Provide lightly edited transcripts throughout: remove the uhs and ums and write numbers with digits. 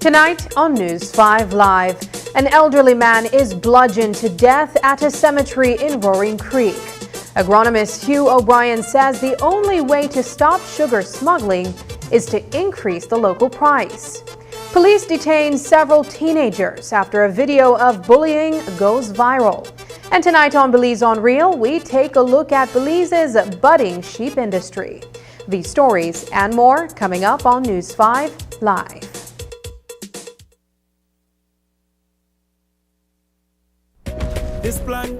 Tonight on News 5 Live, an elderly man is bludgeoned to death at a cemetery in Roaring Creek. Agronomist Hugh O'Brien says the only way to stop sugar smuggling is to increase the local price. Police detain several teenagers after a video of bullying goes viral. And tonight on Belize on Real, we take a look at Belize's budding sheep industry. These stories and more coming up on News 5 Live. This plan,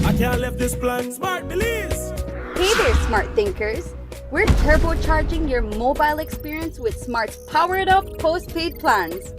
I can't leave this plan. Smart Belize! Hey there, smart thinkers. We're turbocharging your mobile experience with Smart's powered up postpaid plans.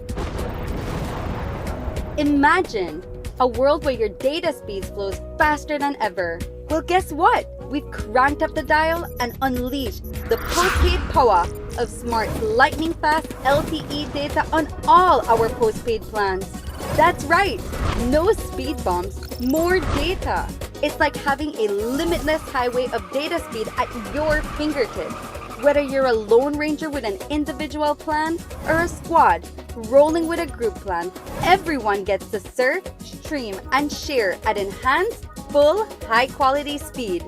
Imagine a world where your data speeds flows faster than ever. Well, guess what? We've cranked up the dial and unleashed the postpaid power of Smart's lightning fast LTE data on all our postpaid plans. That's right, no speed bumps, more data. It's like having a limitless highway of data speed at your fingertips. Whether you're a lone ranger with an individual plan or a squad rolling with a group plan, everyone gets to surf, stream, and share at enhanced, full, high-quality speed.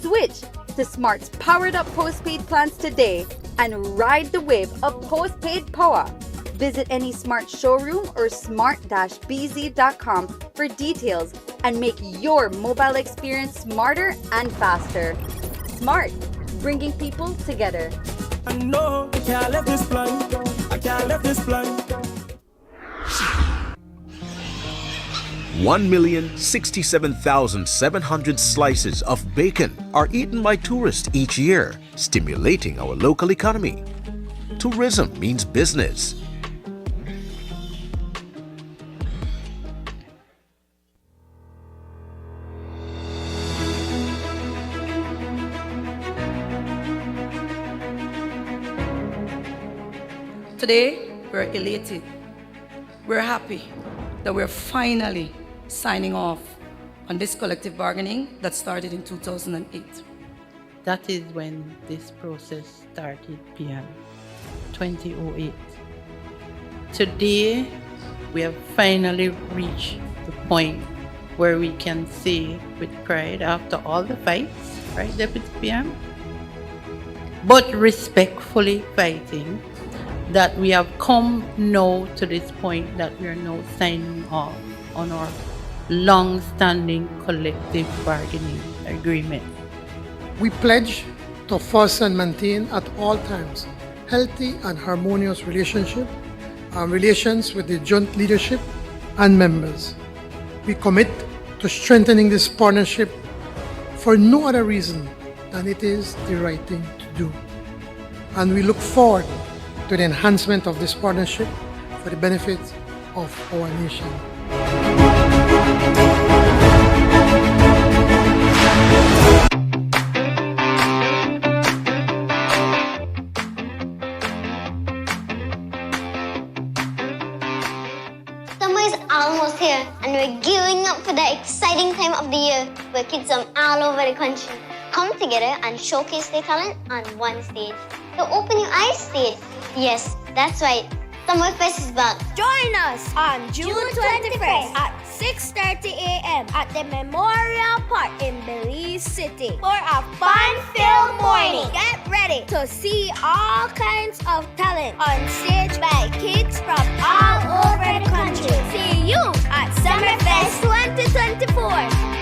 Switch to Smart's powered-up postpaid plans today and ride the wave of postpaid power. Visit any Smart showroom or smart-bz.com for details and make your mobile experience smarter and faster. Smart, bringing people together. I know I can't leave this plan. I can't leave this plan. 1,067,700 slices of bacon are eaten by tourists each year, stimulating our local economy. Tourism means business. Today, we're elated. We're happy that we're finally signing off on this collective bargaining that started in 2008. That is when this process started, PM, 2008. Today, we have finally reached the point where we can say with pride, after all the fights, right, Deputy PM? But respectfully fighting, that we have come now to this point that we are now signing off on our long-standing collective bargaining agreement. We pledge to foster and maintain at all times healthy and harmonious relations with the joint leadership and members. We commit to strengthening this partnership for no other reason than it is the right thing to do. And we look forward to the enhancement of this partnership for the benefit of our nation. Summer is almost here and we're gearing up for the exciting time of the year where kids from all over the country come together and showcase their talent on one stage. The Open Your Eyes stage. Yes, that's right. Summerfest is back. Join us on June 21st at 6:30 a.m. at the Memorial Park in Belize City for a fun-filled morning. Get ready to see all kinds of talent on stage by kids from all over the country. See you at Summerfest 2024.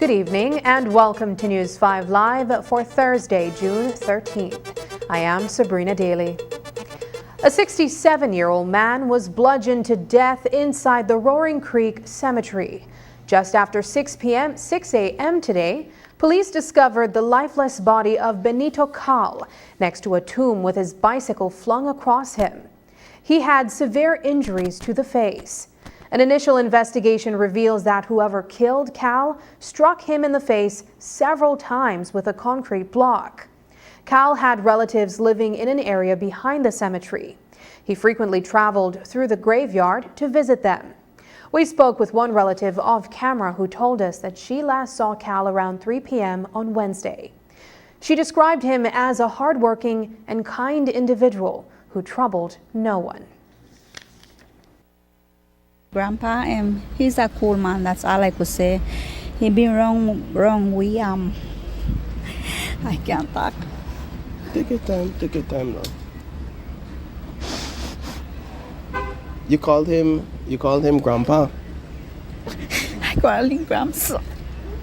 Good evening and welcome to News 5 Live for Thursday, June 13th. I am Sabrina Daly. A 67-year-old man was bludgeoned to death inside the Roaring Creek Cemetery. Just after 6 a.m. today, police discovered the lifeless body of Benito Cal next to a tomb with his bicycle flung across him. He had severe injuries to the face. An initial investigation reveals that whoever killed Cal struck him in the face several times with a concrete block. Cal had relatives living in an area behind the cemetery. He frequently traveled through the graveyard to visit them. We spoke with one relative off camera who told us that she last saw Cal around 3 p.m. on Wednesday. She described him as a hardworking and kind individual who troubled no one. Grandpa, he's a cool man, that's all I could say. He been wrong we I can't talk. Take your time now. You called him Grandpa? I call him Grandson.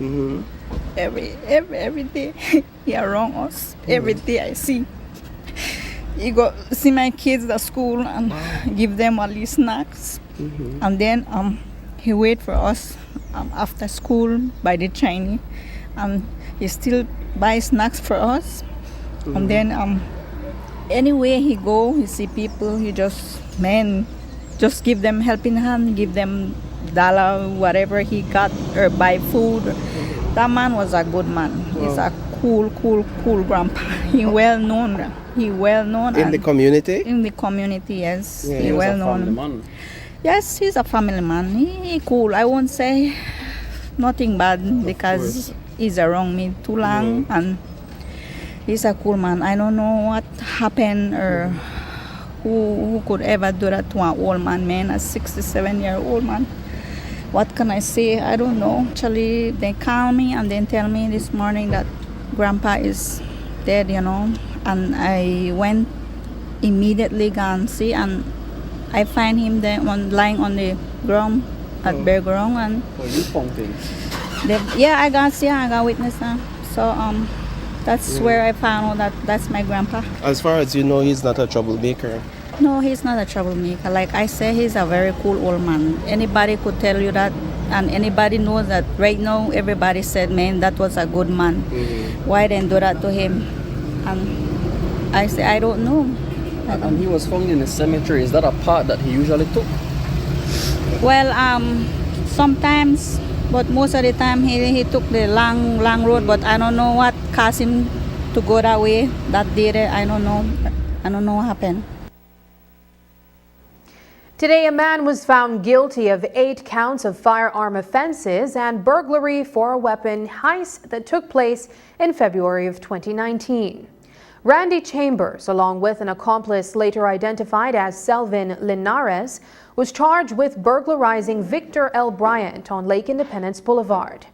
Mm-hmm. Every day he around us. Every day I see. He go see my kids at school and give them all these snacks. Mm-hmm. And then he wait for us after school by the Chinese. And he still buy snacks for us. Mm-hmm. And then anywhere he go, he see people, he just give them helping hand, give them dollar, whatever he got, or buy food. That man was a good man. Wow. He's a cool grandpa. He well known in the community. In the community, yes. Yeah, he well known. Man. Yes, he's a family man. He cool. I won't say nothing bad because he's around me too long, and he's a cool man. I don't know what happened or who could ever do that to an old man, a 67-year-old man. What can I say? I don't know. Actually, they call me and then tell me this morning that Grandpa is dead, And I went immediately gone see, and I find him there lying on the ground at bare ground. And you found him? I got witness now. So that's where I found out that's my grandpa. As far as you know, he's not a troublemaker. No, he's not a troublemaker. Like I say, he's a very cool old man. Anybody could tell you that, and anybody knows that right now. Everybody said, man, that was a good man. Mm-hmm. Why didn't do that to him? And I say, I don't know. And he was found in the cemetery. Is that a path that he usually took? Well, sometimes, but most of the time he took the long road. But I don't know what caused him to go that way that day. I don't know what happened. Today, a man was found guilty of 8 counts of firearm offenses and burglary for a weapon heist that took place in February of 2019. Randy Chambers, along with an accomplice later identified as Selvin Linares, was charged with burglarizing Victor L. Bryant on Lake Independence Boulevard.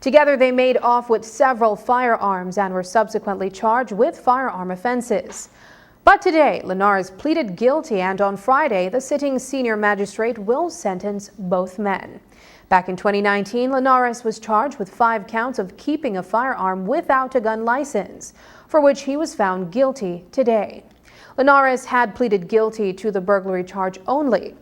Together, they made off with several firearms and were subsequently charged with firearm offenses. But today, Linares pleaded guilty, and on Friday, the sitting senior magistrate will sentence both men. Back in 2019, Linares was charged with 5 counts of keeping a firearm without a gun license, for which he was found guilty today. Linares had pleaded guilty to the burglary charge only.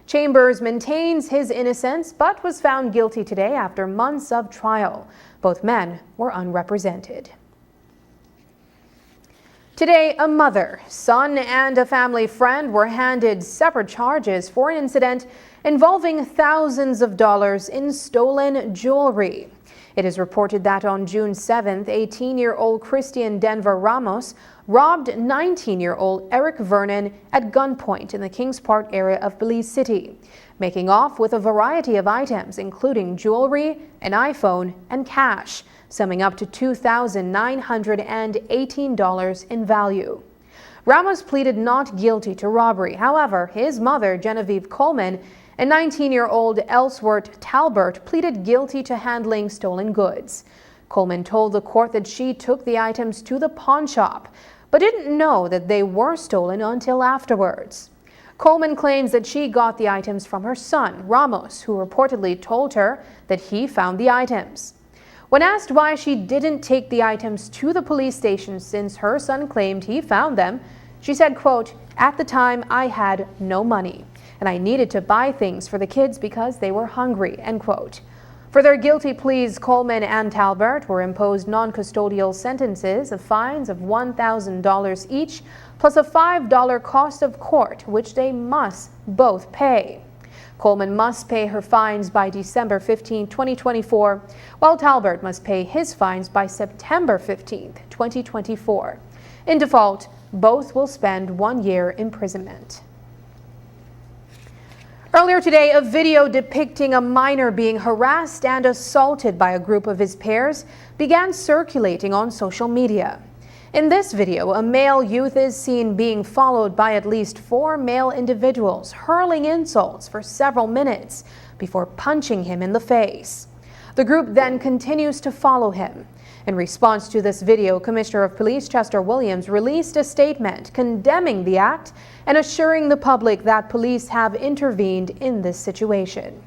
Chambers maintains his innocence, but was found guilty today after months of trial. Both men were unrepresented. Today, a mother, son, and a family friend were handed separate charges for an incident involving thousands of dollars in stolen jewelry. It is reported that on June 7th, 18-year-old Christian Denver Ramos robbed 19-year-old Eric Vernon at gunpoint in the Kings Park area of Belize City, making off with a variety of items, including jewelry, an iPhone, and cash, summing up to $2,918 in value. Ramos pleaded not guilty to robbery. However, his mother, Genevieve Coleman, and 19-year-old Ellsworth Talbert pleaded guilty to handling stolen goods. Coleman told the court that she took the items to the pawn shop, but didn't know that they were stolen until afterwards. Coleman claims that she got the items from her son, Ramos, who reportedly told her that he found the items. When asked why she didn't take the items to the police station since her son claimed he found them, she said, quote, At the time, I had no money, and I needed to buy things for the kids because they were hungry, end quote. For their guilty pleas, Coleman and Talbert were imposed non-custodial sentences of fines of $1,000 each, plus a $5 cost of court, which they must both pay. Coleman must pay her fines by December 15, 2024, while Talbert must pay his fines by September 15, 2024. In default, both will spend 1 year imprisonment. Earlier today, a video depicting a minor being harassed and assaulted by a group of his peers began circulating on social media. In this video, a male youth is seen being followed by at least 4 male individuals, hurling insults for several minutes before punching him in the face. The group then continues to follow him. In response to this video, Commissioner of Police Chester Williams released a statement condemning the act and assuring the public that police have intervened in this situation.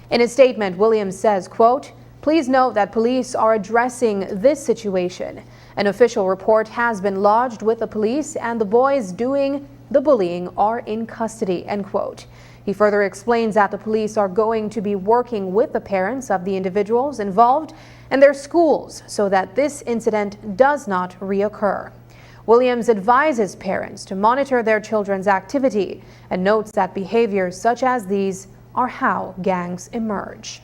In a statement, Williams says, quote, "Please note that police are addressing this situation. An official report has been lodged with the police and the boys doing the bullying are in custody," end quote. He further explains that the police are going to be working with the parents of the individuals involved and their schools so that this incident does not reoccur. Williams advises parents to monitor their children's activity and notes that behaviors such as these are how gangs emerge.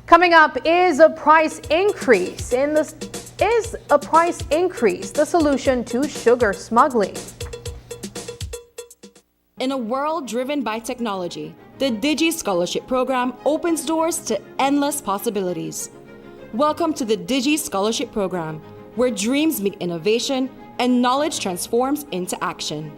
Coming up, is a price increase the solution to sugar smuggling? In a world driven by technology, the Digi Scholarship Program opens doors to endless possibilities. Welcome to the Digi Scholarship Program, where dreams meet innovation and knowledge transforms into action.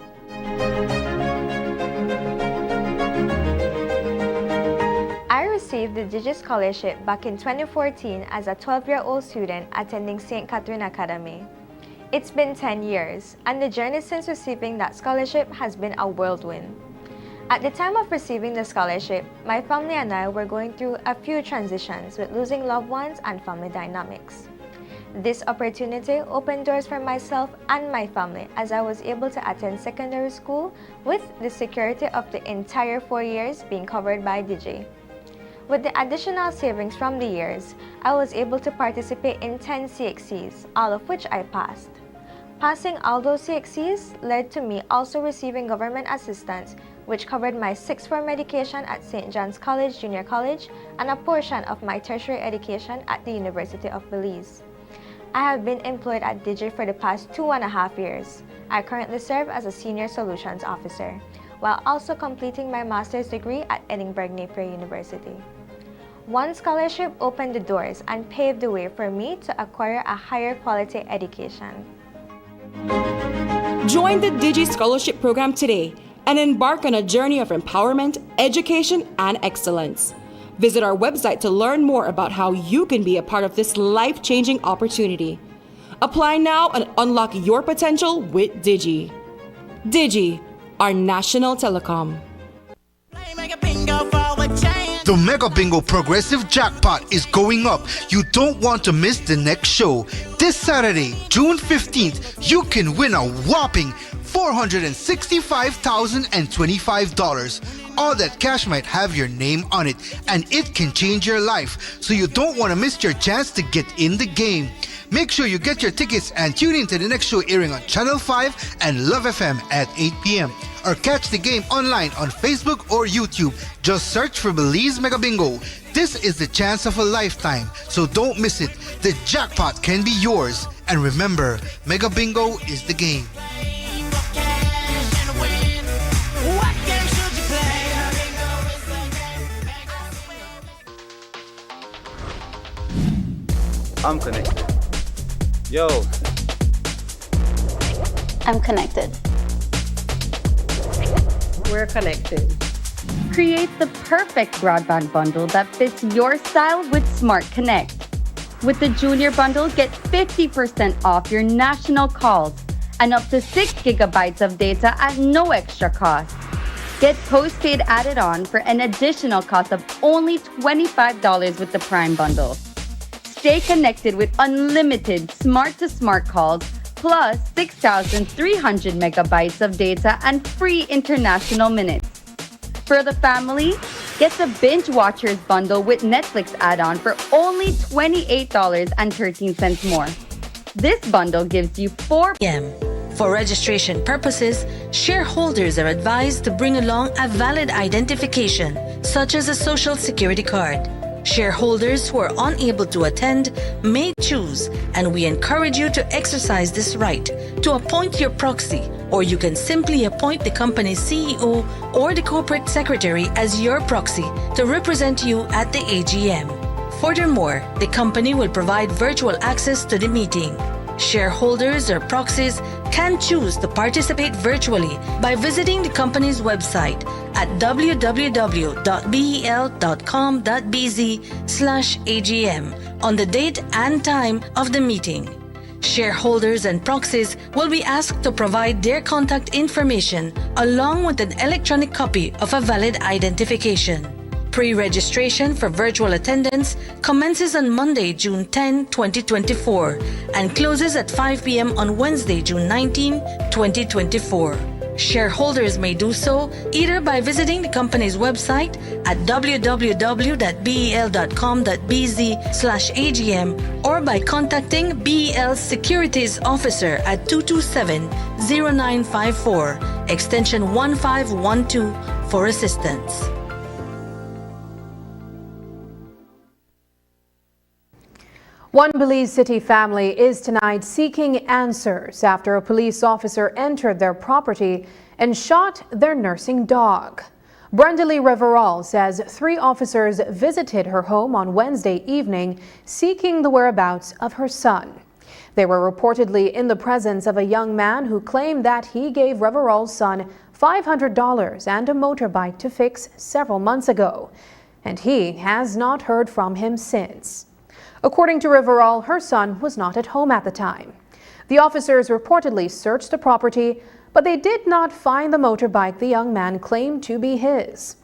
I received the Digi Scholarship back in 2014 as a 12-year-old student attending St. Catherine Academy. It's been 10 years, and the journey since receiving that scholarship has been a whirlwind. At the time of receiving the scholarship, my family and I were going through a few transitions with losing loved ones and family dynamics. This opportunity opened doors for myself and my family as I was able to attend secondary school with the security of the entire 4 years being covered by Digi. With the additional savings from the years, I was able to participate in 10 CXCs, all of which I passed. Passing all those CXCs led to me also receiving government assistance, which covered my 6th form education at St. John's College Junior College and a portion of my tertiary education at the University of Belize. I have been employed at Digi for the past 2.5 years. I currently serve as a Senior Solutions Officer, while also completing my master's degree at Edinburgh Napier University. One scholarship opened the doors and paved the way for me to acquire a higher quality education. Join the Digi Scholarship Program today and embark on a journey of empowerment, education, and excellence. Visit our website to learn more about how you can be a part of this life-changing opportunity. Apply now and unlock your potential with Digi. Digi, our national telecom. The Mega Bingo Progressive Jackpot is going up. You don't want to miss the next show. This Saturday, June 15th, you can win a whopping $465,025. All that cash might have your name on it, and it can change your life. So you don't want to miss your chance to get in the game. Make sure you get your tickets and tune in to the next show airing on Channel 5 and Love FM at 8 p.m. Or catch the game online on Facebook or YouTube. Just search for Belize Mega Bingo. This is the chance of a lifetime, so don't miss it. The jackpot can be yours. And remember, Mega Bingo is the game. I'm connected. Yo. I'm connected. We're connected. Create the perfect broadband bundle that fits your style with Smart Connect. With the Junior Bundle, get 50% off your national calls and up to 6 gigabytes of data at no extra cost. Get postpaid added on for an additional cost of only $25 with the Prime Bundle. Stay connected with unlimited smart-to-smart calls, plus 6,300 megabytes of data and free international minutes. For the family, get the Binge Watchers bundle with Netflix add-on for only $28.13 more. This bundle gives you 4 p.m. For registration purposes, shareholders are advised to bring along a valid identification, such as a social security card. Shareholders who are unable to attend may choose, and we encourage you to exercise this right, to appoint your proxy, or you can simply appoint the company's CEO or the corporate secretary as your proxy to represent you at the AGM. Furthermore, the company will provide virtual access to the meeting. Shareholders or proxies can choose to participate virtually by visiting the company's website at www.bel.com.bz/AGM on the date and time of the meeting. Shareholders and proxies will be asked to provide their contact information along with an electronic copy of a valid identification. Pre-registration for virtual attendance commences on Monday, June 10, 2024 and closes at 5 p.m. on Wednesday, June 19, 2024. Shareholders may do so either by visiting the company's website at www.bel.com.bz/AGM or by contacting BEL's Securities Officer at 227-0954, extension 1512 for assistance. One Belize City family is tonight seeking answers after a police officer entered their property and shot their nursing dog. Brenda Lee Reverall says 3 officers visited her home on Wednesday evening seeking the whereabouts of her son. They were reportedly in the presence of a young man who claimed that he gave Reverall's son $500 and a motorbike to fix several months ago, and he has not heard from him since. According to Reverall, her son was not at home at the time. The officers reportedly searched the property, but they did not find the motorbike the young man claimed to be his.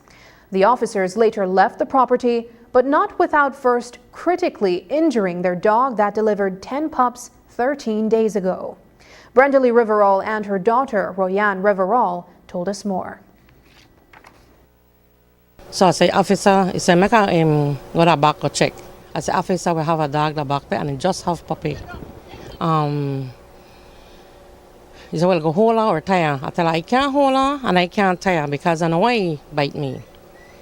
The officers later left the property, but not without first critically injuring their dog that delivered 10 pups 13 days ago. Brenda Lee Reverall and her daughter, Royanne Reverall, told us more. So I say, officer, he said, make a go to back go check. I said, officer, we have a dog that back there and it just have puppy. He said, well, go hold her or tie her. I tell her, I can't hold her and I can't tie her because I know why he bite me.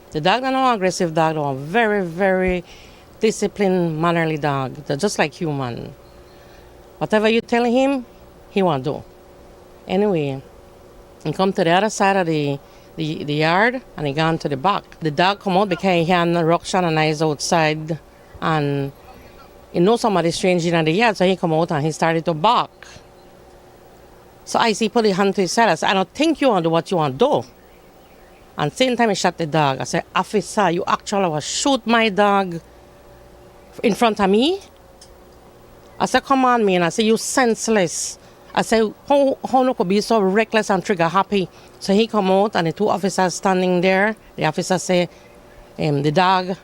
The dog is not aggressive dog, they're a very, very disciplined, mannerly dog. They're just like human. Whatever you tell him, he won't do. Anyway, he come to the other side of the yard and he gone to the back. The dog come out because he had ruction and eyes outside. And he know somebody strange in the yard, so he come out and he started to bark. So I see put his hand to his side. I said, I don't think you want to do what you want to do. And same time he shot the dog. I said, officer, you actually will shoot my dog in front of me? I said, come on, man. I said, you senseless. I said, how you could be so reckless and trigger happy? So he come out and the 2 officers standing there. The officer say, the dog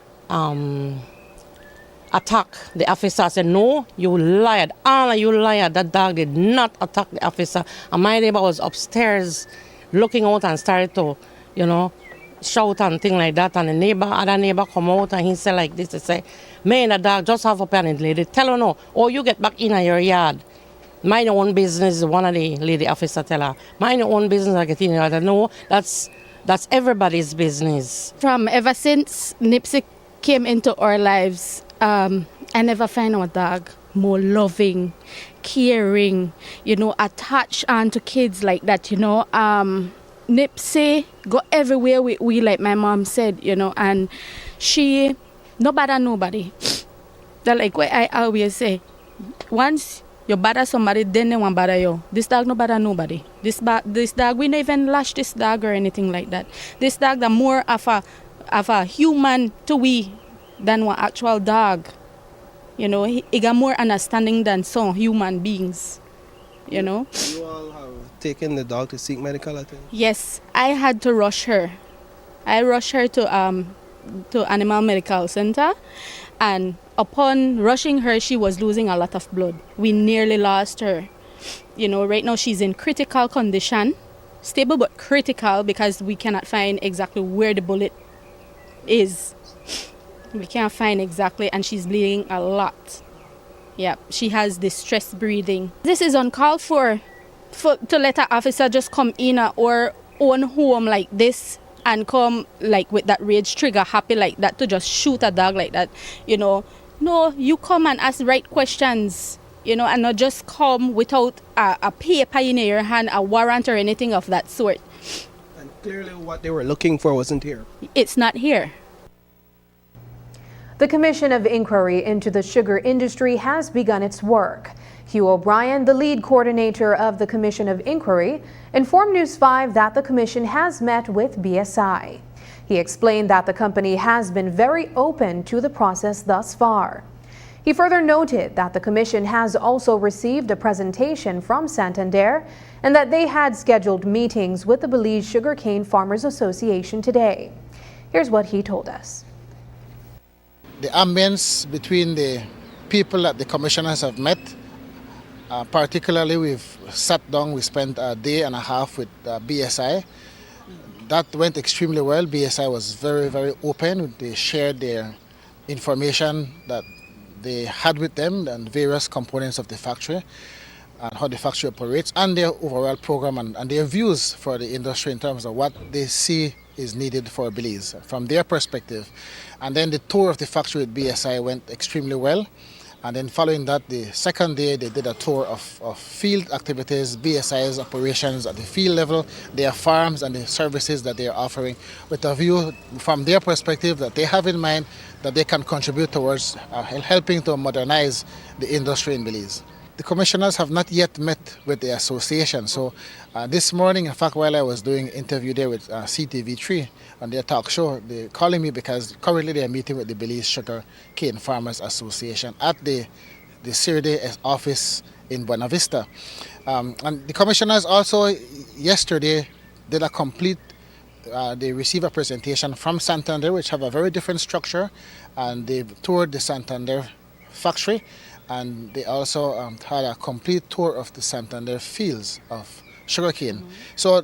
attack the officer. Said, no, you lied. All of you lied. That dog did not attack the officer. And my neighbor was upstairs looking out and started to, shout and thing like that. And the other neighbor come out and he said like this. He said, man, the dog just have a panic lady. Tell her no. Or you get back in your yard. Mind your own business. One of the lady officer tell her, mind your own business. I get in your yard. No, that's everybody's business. From ever since Nipsey came into our lives, I never find our dog more loving, caring, attached onto kids like that, Nipsey go everywhere with we, like my mom said, and she no bother nobody. That like what I always say, once you bother somebody, then they won't bother you. This dog no bother nobody. This dog, we not even lash this dog or anything like that. This dog the more of a human to we than one actual dog. He got more understanding than some human beings. You all have taken the dog to seek medical attention? Yes, I had to rush her. I rushed her to Animal Medical Center, and upon rushing her, she was losing a lot of blood. We nearly lost her. Right now she's in critical condition, stable but critical, because we cannot find exactly where the bullet is. We can't find exactly, and she's bleeding a lot. Yeah, she has distress breathing. This is uncalled for to let an officer just come in our own home like this and come like with that rage trigger happy like that to just shoot a dog like that. No, you come and ask the right questions, and not just come without a paper in your hand, a warrant or anything of that sort. And clearly what they were looking for wasn't here. It's not here. The Commission of Inquiry into the Sugar Industry has begun its work. Hugh O'Brien, the lead coordinator of the Commission of Inquiry, informed News 5 that the Commission has met with BSI. He explained that the company has been very open to the process thus far. He further noted that the Commission has also received a presentation from Santander and that they had scheduled meetings with the Belize Sugarcane Farmers Association today. Here's what he told us. The ambience between the people that the commissioners have met, particularly we've sat down, we spent a day and a half with BSI. That went extremely well. BSI was very, very open. They shared their information that they had with them and various components of the factory and how the factory operates and their overall program and their views for the industry in terms of what they see is needed for Belize from their perspective. And then the tour of the factory with BSI went extremely well. And then following that, the second day, they did a tour of field activities, BSI's operations at the field level, their farms and the services that they are offering, with a view from their perspective that they have in mind that they can contribute towards helping to modernize the industry in Belize. The commissioners have not yet met with the association. So this morning, in fact, while I was doing an interview there with CTV3 on their talk show, they're calling me because currently they're meeting with the Belize Sugar Cane Farmers Association at the Sirde office in Buena Vista. And the commissioners also yesterday did a complete, they received a presentation from Santander, which have a very different structure, and they toured the Santander factory. And they also had a complete tour of the Santander fields of sugarcane. So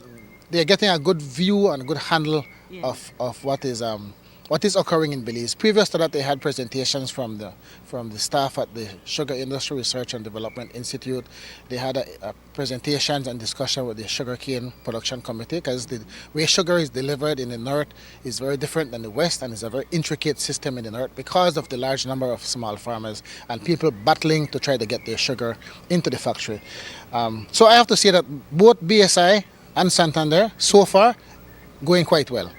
they're getting a good view and a good handle of what is occurring in Belize. Previous to that, they had presentations from the staff at the Sugar Industry Research and Development Institute. They had presentations and discussion with the Sugarcane Production Committee, because the way sugar is delivered in the north is very different than the west, and it's a very intricate system in the north because of the large number of small farmers and people battling to try to get their sugar into the factory. So I have to say that both BSI and Santander so far going quite well.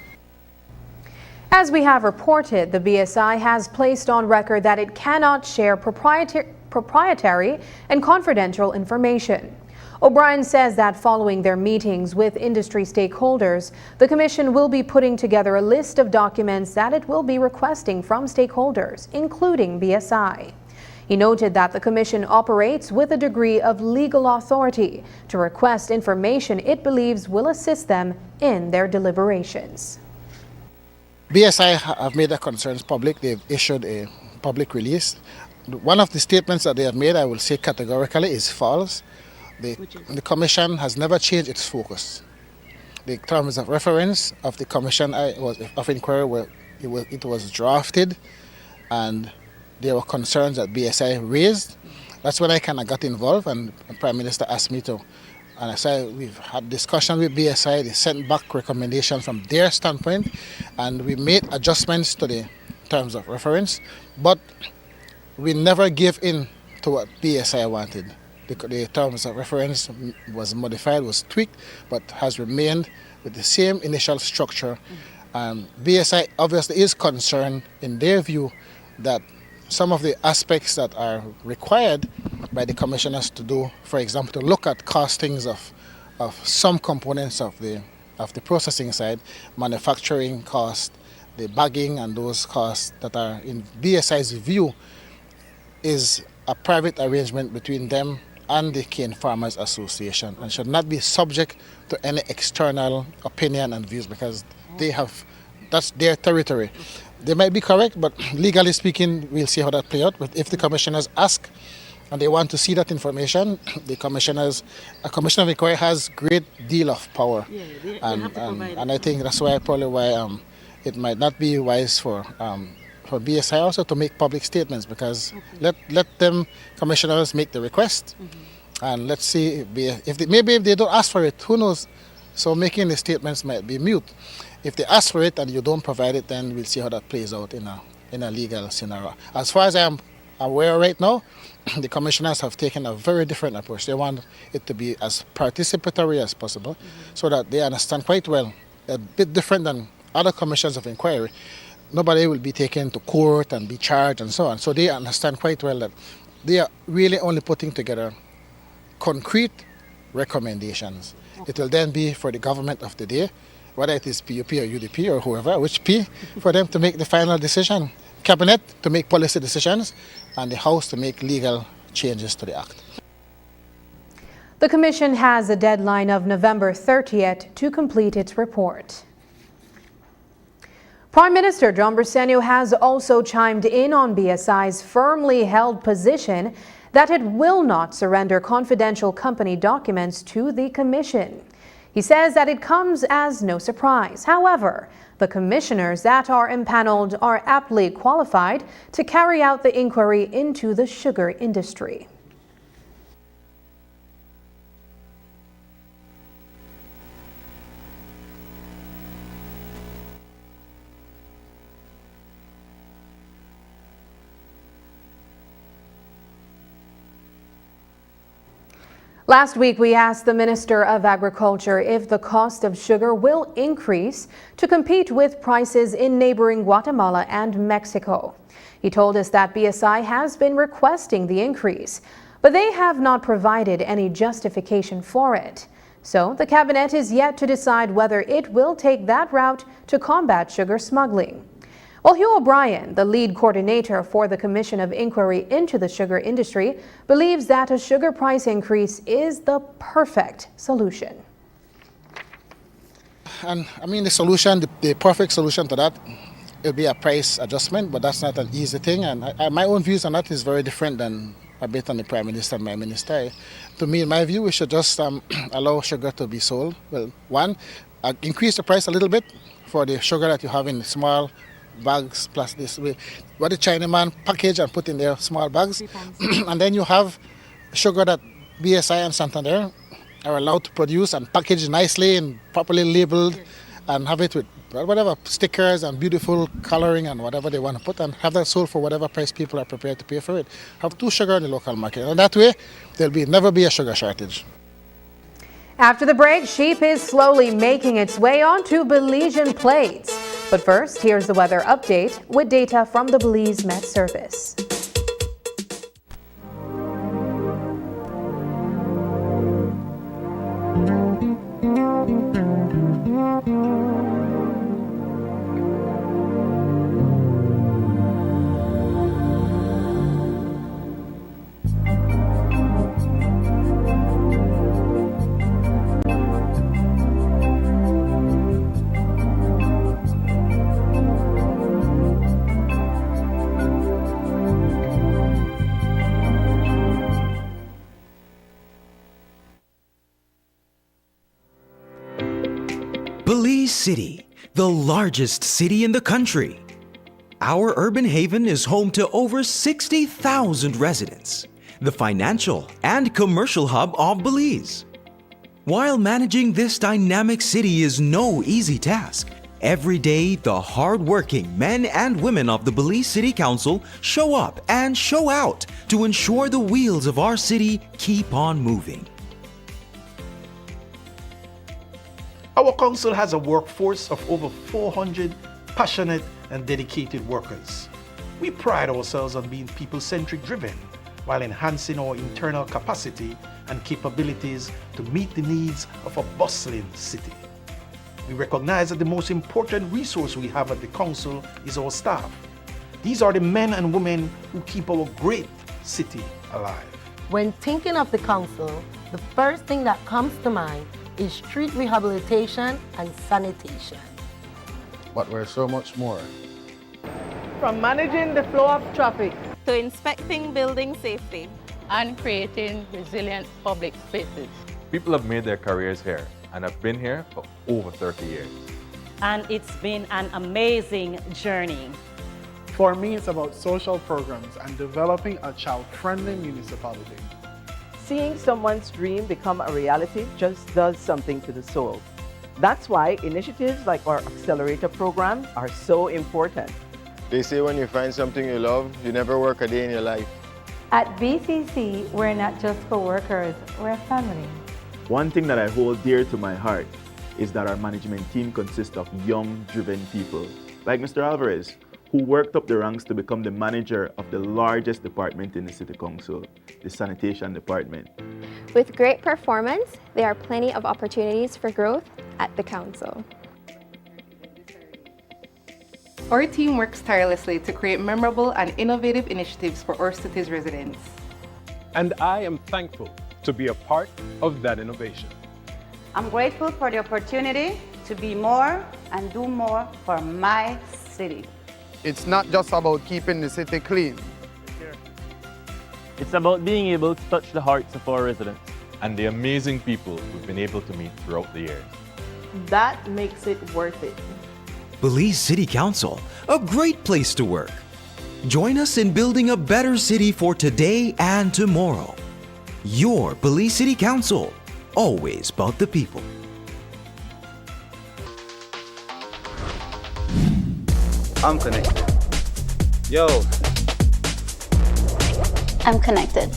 As we have reported, the BSI has placed on record that it cannot share proprietary and confidential information. O'Brien says that following their meetings with industry stakeholders, the Commission will be putting together a list of documents that it will be requesting from stakeholders, including BSI. He noted that the Commission operates with a degree of legal authority to request information it believes will assist them in their deliberations. BSI have made their concerns public. They've issued a public release. One of the statements that they have made, I will say categorically, is false. The Commission has never changed its focus. The terms of reference of the Commission of Inquiry it was drafted, and there were concerns that BSI raised. That's when I kind of got involved, and the Prime Minister asked me to. And I said, we've had discussion with BSI, they sent back recommendations from their standpoint, and we made adjustments to the terms of reference, but we never gave in to what BSI wanted. The terms of reference was modified, was tweaked, but has remained with the same initial structure. BSI obviously is concerned, in their view, that some of the aspects that are required by the commissioners to do, for example, to look at costings of some components of the processing side, manufacturing cost, the bagging and those costs that are in BSI's view is a private arrangement between them and the Cane Farmers Association, and should not be subject to any external opinion and views, because that's their territory. They might be correct, but legally speaking, we'll see how that plays out. But if the commissioners ask and they want to see that information, a commissioner of inquiry has great deal of power. And I think that's why it might not be wise for BSI also to make public statements, because let them commissioners make the request, and let's see maybe if they don't ask for it, who knows? So making the statements might be mute. If they ask for it and you don't provide it, then we'll see how that plays out in a legal scenario. As far as I am aware right now, the commissioners have taken a very different approach. They want it to be as participatory as possible, so that they understand quite well, a bit different than other commissions of inquiry. Nobody will be taken to court and be charged and so on. So they understand quite well that they are really only putting together concrete recommendations. It will then be for the government of the day, whether it is PUP or UDP or whoever, which P, for them to make the final decision. Cabinet to make policy decisions, and the House to make legal changes to the Act. The Commission has a deadline of November 30th to complete its report. Prime Minister John Briceño has also chimed in on BSI's firmly held position that it will not surrender confidential company documents to the Commission. He says that it comes as no surprise. However, the commissioners that are impaneled are aptly qualified to carry out the inquiry into the sugar industry. Last week, we asked the Minister of Agriculture if the cost of sugar will increase to compete with prices in neighboring Guatemala and Mexico. He told us that BSI has been requesting the increase, but they have not provided any justification for it. So the cabinet is yet to decide whether it will take that route to combat sugar smuggling. Well, Hugh O'Brien, the lead coordinator for the Commission of Inquiry into the Sugar Industry, believes that a sugar price increase is the perfect solution. And I mean, the perfect solution to that will be a price adjustment, but that's not an easy thing. And my own views on that is very different than a bit on the Prime Minister and my Minister. To me, in my view, we should just allow sugar to be sold. Well, one, increase the price a little bit for the sugar that you have in small bags, plus this way, what the Chinaman package and put in their small bags. And then you have sugar that BSI and Santander are allowed to produce and package nicely and properly labeled, and have it with whatever stickers and beautiful coloring and whatever they want to put, and have that sold for whatever price people are prepared to pay for it. Have two sugar in the local market, and that way there'll never be a sugar shortage. After the break, sheep is slowly making its way onto Belizean plates. But first, here's the weather update with data from the Belize Met Service. Belize City, the largest city in the country. Our urban haven is home to over 60,000 residents, the financial and commercial hub of Belize. While managing this dynamic city is no easy task, every day the hard-working men and women of the Belize City Council show up and show out to ensure the wheels of our city keep on moving. Our council has a workforce of over 400 passionate and dedicated workers. We pride ourselves on being people-centric driven while enhancing our internal capacity and capabilities to meet the needs of a bustling city. We recognize that the most important resource we have at the council is our staff. These are the men and women who keep our great city alive. When thinking of the council, the first thing that comes to mind is street rehabilitation and sanitation. But we're so much more. From managing the flow of traffic to inspecting building safety and creating resilient public spaces. People have made their careers here and have been here for over 30 years. And it's been an amazing journey. For me, it's about social programs and developing a child-friendly municipality. Seeing someone's dream become a reality just does something to the soul. That's why initiatives like our accelerator program are so important. They say when you find something you love, you never work a day in your life. At BCC, we're not just co-workers, we're a family. One thing that I hold dear to my heart is that our management team consists of young, driven people, like Mr. Alvarez, who worked up the ranks to become the manager of the largest department in the City Council, the Sanitation Department. With great performance, there are plenty of opportunities for growth at the Council. Our team works tirelessly to create memorable and innovative initiatives for our city's residents. And I am thankful to be a part of that innovation. I'm grateful for the opportunity to be more and do more for my city. It's not just about keeping the city clean. It's about being able to touch the hearts of our residents. And the amazing people we've been able to meet throughout the years. That makes it worth it. Belize City Council, a great place to work. Join us in building a better city for today and tomorrow. Your Belize City Council, always about the people. I'm connected. Yo. I'm connected.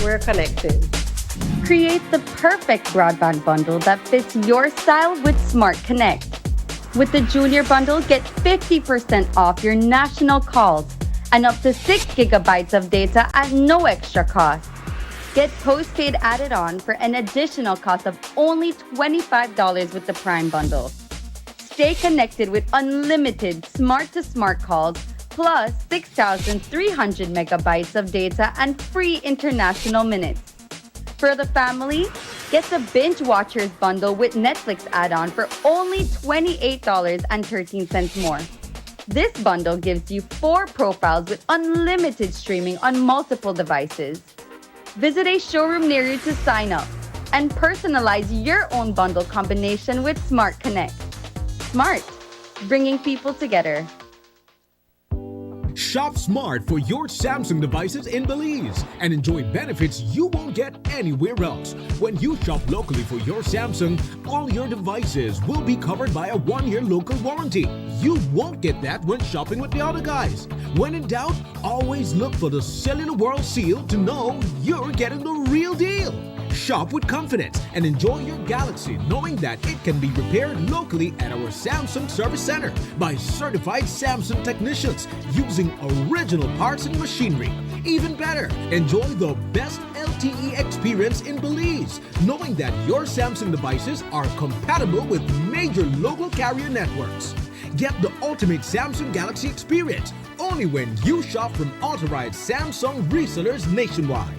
We're connected. Create the perfect broadband bundle that fits your style with Smart Connect. With the Junior Bundle, get 50% off your national calls and up to 6 gigabytes of data at no extra cost. Get postpaid added on for an additional cost of only $25 with the Prime Bundle. Stay connected with unlimited smart-to-smart calls plus 6,300 megabytes of data and free international minutes. For the family, get the Binge Watchers bundle with Netflix add-on for only $28.13 more. This bundle gives you 4 profiles with unlimited streaming on multiple devices. Visit a showroom near you to sign up and personalize your own bundle combination with Smart Connect. Smart, bringing people together. Shop smart for your Samsung devices in Belize and enjoy benefits you won't get anywhere else. When you shop locally for your Samsung, all your devices will be covered by a 1-year local warranty. You won't get that when shopping with the other guys. When in doubt, always look for the Cellular World seal to know you're getting the real deal. Shop with confidence and enjoy your Galaxy knowing that it can be repaired locally at our Samsung Service Center by certified Samsung technicians using original parts and machinery. Even better, enjoy the best LTE experience in Belize, knowing that your Samsung devices are compatible with major local carrier networks. Get the ultimate Samsung Galaxy experience only when you shop from authorized Samsung resellers nationwide.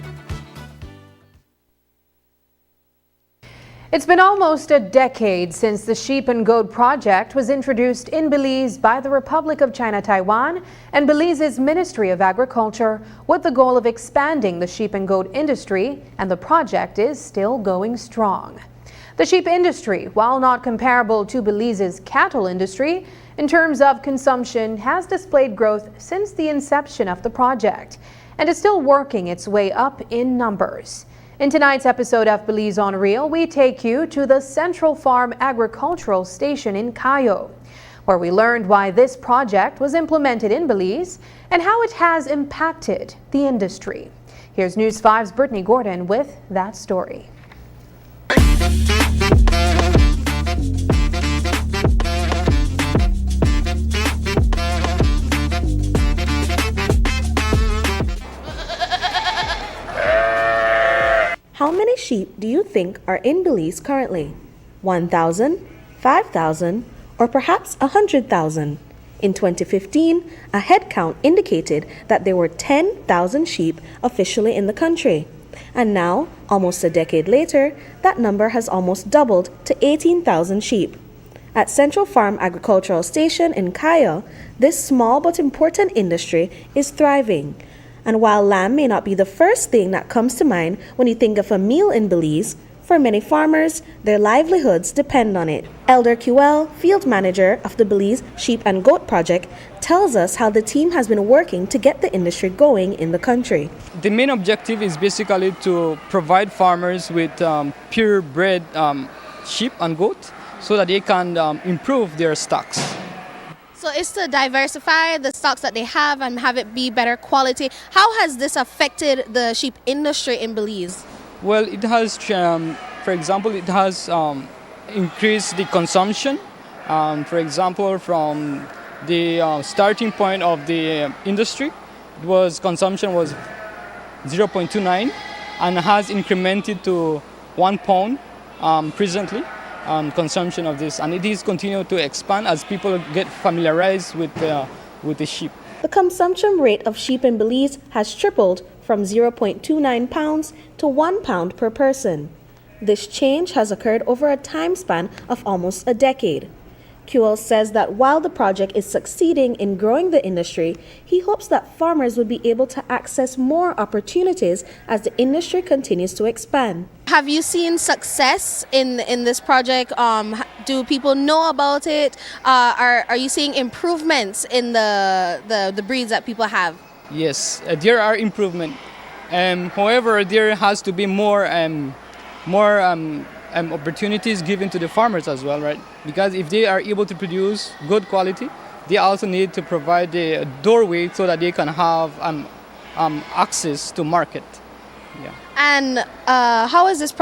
It's been almost a decade since the Sheep and Goat Project was introduced in Belize by the Republic of China Taiwan and Belize's Ministry of Agriculture with the goal of expanding the sheep and goat industry, and the project is still going strong. The sheep industry, while not comparable to Belize's cattle industry in terms of consumption, has displayed growth since the inception of the project and is still working its way up in numbers. In tonight's episode of Belize on Real, we take you to the Central Farm Agricultural Station in Cayo, where we learned why this project was implemented in Belize and how it has impacted the industry. Here's News 5's Brittany Gordon with that story. How many sheep do you think are in Belize currently? 1,000, 5,000, or perhaps 100,000? In 2015, a head count indicated that there were 10,000 sheep officially in the country. And now, almost a decade later, that number has almost doubled to 18,000 sheep. At Central Farm Agricultural Station in Cayo, this small but important industry is thriving. And while lamb may not be the first thing that comes to mind when you think of a meal in Belize, for many farmers, their livelihoods depend on it. Elder QL, field manager of the Belize Sheep and Goat Project, tells us how the team has been working to get the industry going in the country. The main objective is basically to provide farmers with purebred sheep and goat so that they can improve their stocks. So it's to diversify the stocks that they have and have it be better quality. How has this affected the sheep industry in Belize? Well, it has, for example, it has increased the consumption. For example, from the starting point of the industry, consumption was 0.29 and has incremented to 1 pound presently. Consumption of this, and it is continued to expand as people get familiarized with the sheep. The consumption rate of sheep in Belize has tripled from 0.29 pounds to 1 pound per person. This change has occurred over a time span of almost a decade. QL says that while the project is succeeding in growing the industry, he hopes that farmers would be able to access more opportunities as the industry continues to expand. Have you seen success in this project? Do people know about it? Are you seeing improvements in the breeds that people have? Yes, there are improvements. However, there has to be more opportunities given to the farmers as well, right? Because if they are able to produce good quality, they also need to provide the doorway so that they can have access to market. Yeah. And how is this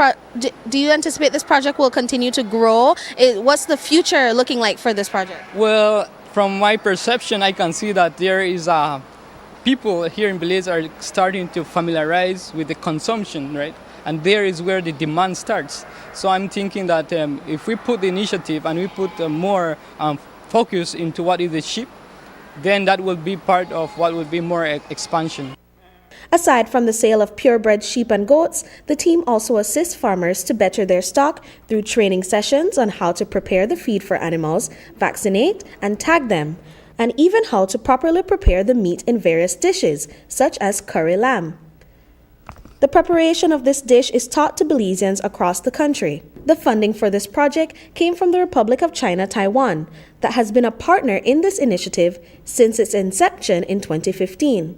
do you anticipate this project will continue to grow? What's the future looking like for this project? Well, from my perception, I can see that there is people here in Belize are starting to familiarize with the consumption, right? And there is where the demand starts. So I'm thinking that if we put the initiative and we put more focus into what is the sheep, then that will be part of what will be more expansion. Aside from the sale of purebred sheep and goats, the team also assists farmers to better their stock through training sessions on how to prepare the feed for animals, vaccinate and tag them, and even how to properly prepare the meat in various dishes, such as curry lamb. The preparation of this dish is taught to Belizeans across the country. The funding for this project came from the Republic of China, Taiwan, that has been a partner in this initiative since its inception in 2015.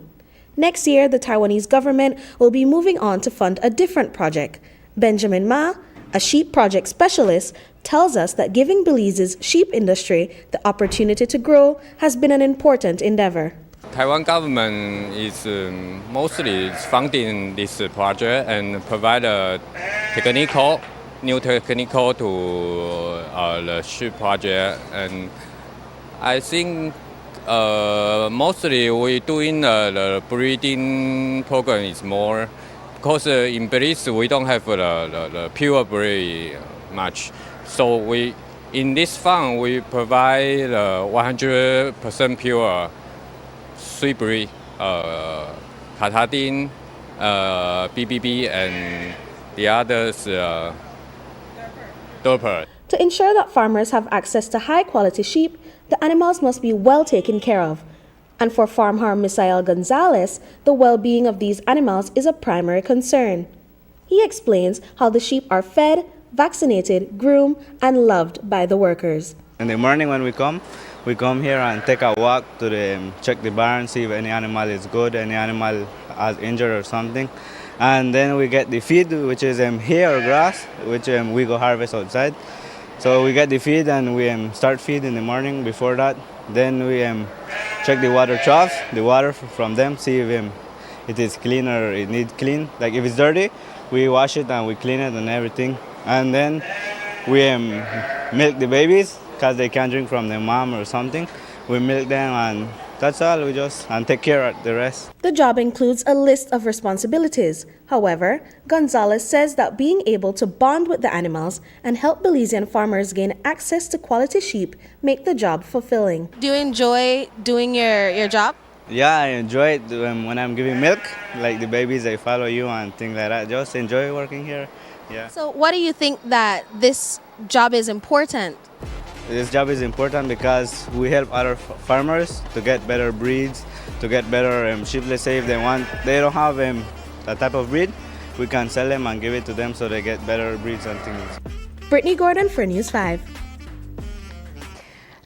Next year, the Taiwanese government will be moving on to fund a different project. Benjamin Ma, a sheep project specialist, tells us that giving Belize's sheep industry the opportunity to grow has been an important endeavor. Taiwan government is mostly funding this project and provide a new technical to the sheep project, and I think mostly we doing the breeding program is more because in Belize we don't have the pure breed much, so we in this fund we provide 100% pure sweet breed, Katadin, BBB, and the others, Doper. To ensure that farmers have access to high-quality sheep, the animals must be well taken care of. And for farmer Misael Gonzalez, the well-being of these animals is a primary concern. He explains how the sheep are fed, vaccinated, groomed, and loved by the workers. In the morning when we come here and take a walk to check the barn, see if any animal is good, any animal has injured or something. And then we get the feed, which is hay or grass, which we go harvest outside. So we get the feed and we start feed in the morning before that. Then we check the water trough, the water from them, see if it is clean or it needs clean. Like if it's dirty, we wash it and we clean it and everything. And then we milk the babies, because they can't drink from their mom or something. We milk them and that's all. We just take care of the rest. The job includes a list of responsibilities. However, Gonzalez says that being able to bond with the animals and help Belizean farmers gain access to quality sheep make the job fulfilling. Do you enjoy doing your job? Yeah, I enjoy it when I'm giving milk. Like the babies, they follow you and things like that. Just enjoy working here. Yeah. So why do you think that this job is important? This job is important because we help other farmers to get better breeds, to get better sheep. Let's say if they don't have that type of breed, we can sell them and give it to them so they get better breeds and things. Brittany Gordon for News 5.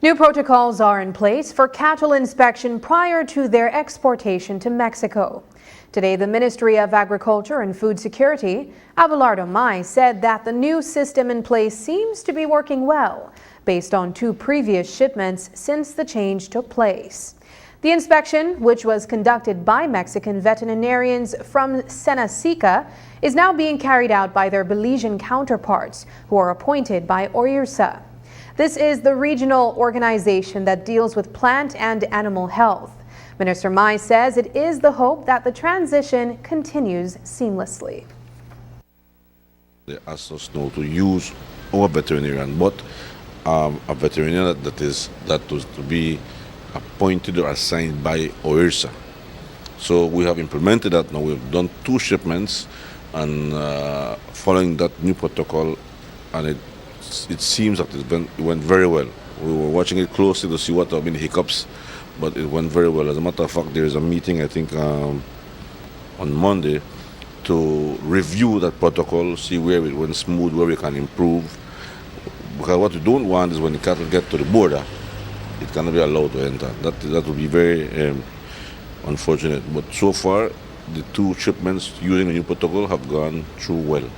New protocols are in place for cattle inspection prior to their exportation to Mexico. Today, the Ministry of Agriculture and Food Security, Abelardo Mai, said that the new system in place seems to be working well, based on 2 previous shipments since the change took place. The inspection, which was conducted by Mexican veterinarians from Senacica, is now being carried out by their Belizean counterparts, who are appointed by OIRSA. This is the regional organization that deals with plant and animal health. Minister Mai says it is the hope that the transition continues seamlessly. They asked us now to use our veterinarian, but a veterinarian that was to be appointed or assigned by OIRSA. So we have implemented that now. We've done 2 shipments, and following that new protocol, and it seems that it went very well. We were watching it closely to see what have been hiccups, but it went very well. As a matter of fact, there is a meeting, I think, on Monday to review that protocol, see where it went smooth, where we can improve. Because what we don't want is when the cattle get to the border, it cannot be allowed to enter. That would be very unfortunate. But so far, the 2 shipments using the new protocol have gone through well.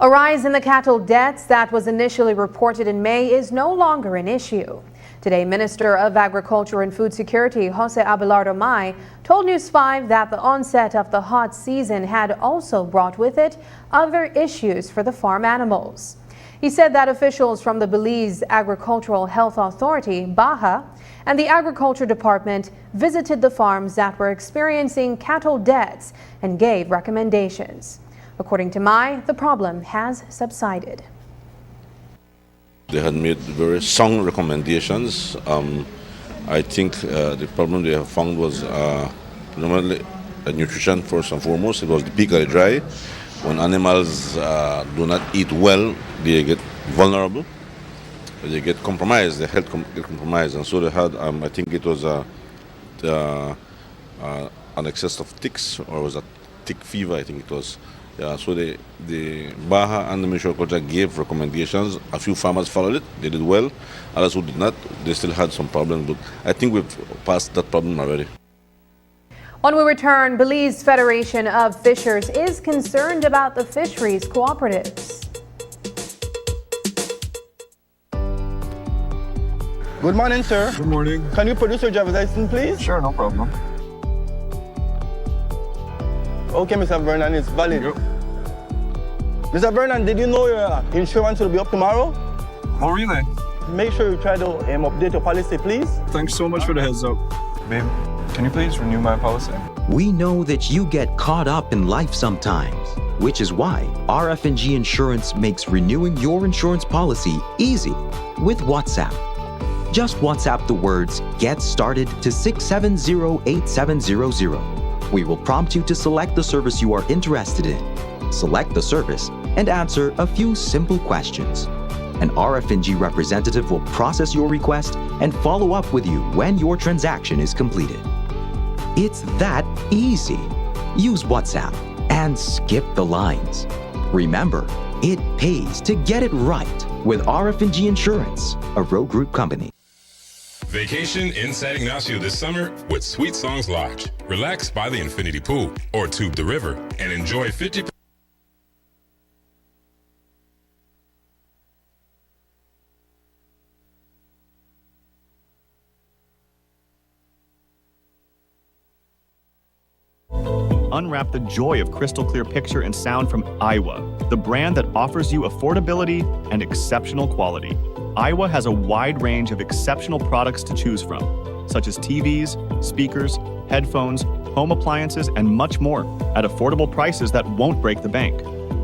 A rise in the cattle deaths that was initially reported in May is no longer an issue. Today, Minister of Agriculture and Food Security, Jose Abelardo Mai, told News 5 that the onset of the hot season had also brought with it other issues for the farm animals. He said that officials from the Belize Agricultural Health Authority, BAHA, and the Agriculture Department visited the farms that were experiencing cattle deaths and gave recommendations. According to Mai, the problem has subsided. They had made very sound recommendations. I think the problem they have found was primarily nutrition first and foremost. It was the peak of the dry. When animals do not eat well, they get vulnerable. They get compromised, their health get compromised. And so they had, I think it was an excess of ticks, or was a tick fever, I think it was. Yeah, so the BAHA and the Ministry of Agriculture gave recommendations. A few farmers followed it. They did well. Others who did not, they still had some problems. But I think we've passed that problem already. When we return, Belize Federation of Fishers is concerned about the fisheries cooperatives. Good morning, sir. Good morning. Can you produce your driver's license, please? Sure, no problem. Okay, Mr. Vernon, it's valid. Yep. Mr. Vernon, did you know your insurance will be up tomorrow? Oh, really? Make sure you try to update your policy, please. Thanks so much for the heads up. Babe, can you please renew my policy? We know that you get caught up in life sometimes, which is why RF&G Insurance makes renewing your insurance policy easy with WhatsApp. Just WhatsApp the words "Get Started" to 670-8700. We will prompt you to select the service you are interested in, select the service, and answer a few simple questions. An RF&G representative will process your request and follow up with you when your transaction is completed. It's that easy. Use WhatsApp and skip the lines. Remember, it pays to get it right with RF&G Insurance, a Row Group company. Vacation in San Ignacio this summer with Sweet Songs Lodge. Relax by the infinity pool or tube the river and enjoy 50%. Unwrap the joy of crystal clear picture and sound from Iowa, the brand that offers you affordability and exceptional quality. Iowa has a wide range of exceptional products to choose from, such as TVs, speakers, headphones, home appliances, and much more at affordable prices that won't break the bank.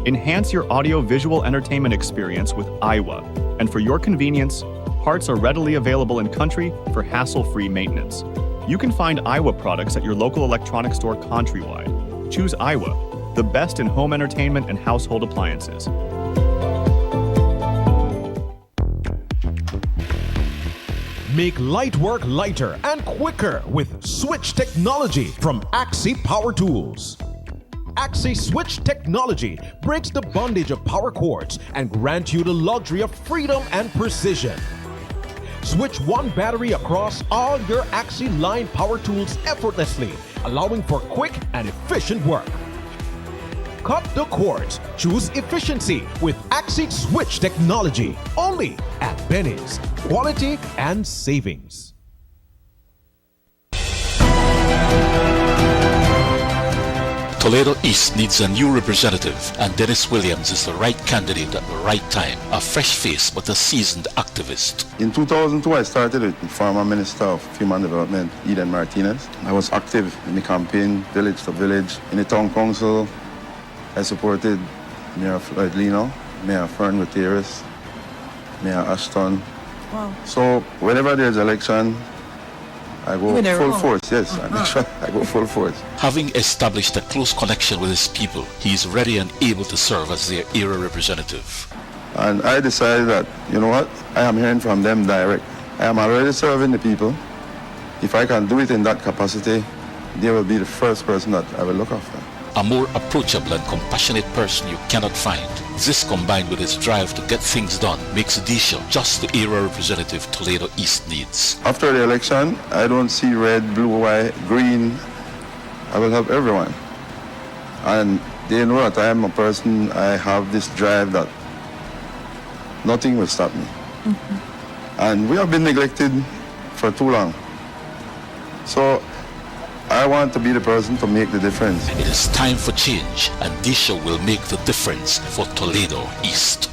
Enhance your audio-visual entertainment experience with Iowa, and for your convenience, parts are readily available in country for hassle-free maintenance. You can find Iowa products at your local electronics store countrywide. Choose Iowa, the best in home entertainment and household Make light work lighter and quicker with switch technology from Axi Power Tools. Axi Switch technology breaks the bondage of power cords and grants you the luxury of freedom and precision. Switch one battery across all your Axi line power tools effortlessly, allowing for quick and efficient work. Cut the cords. Choose efficiency with Axi Switch technology. Only at Benny's. Quality and savings. Toledo East needs a new representative, and Dennis Williams is the right candidate at the right time. A fresh face, but a seasoned activist. In 2002, I started with the former Minister of Human Development, Eden Martinez. I was active in the campaign, village to village. In the town council, I supported Mayor Floyd Lino, Mayor Fern Gutierrez, Mayor Ashton. Wow. So whenever there's election, I go full force, yes. I go full force. Having established a close connection with his people, he is ready and able to serve as their area representative. And I decided that, you know what, I am hearing from them direct. I am already serving the people. If I can do it in that capacity, they will be the first person that I will look after. A more approachable and compassionate person you cannot find. This, combined with his drive to get things done, makes Disha just the area representative Toledo East needs. After the election, I don't see red, blue, white, green. I will help everyone. And they know that I am a person, I have this drive that nothing will stop me. Mm-hmm. And we have been neglected for too long. So I want to be the person to make the difference. It is time for change, and Disha will make the difference for Toledo East.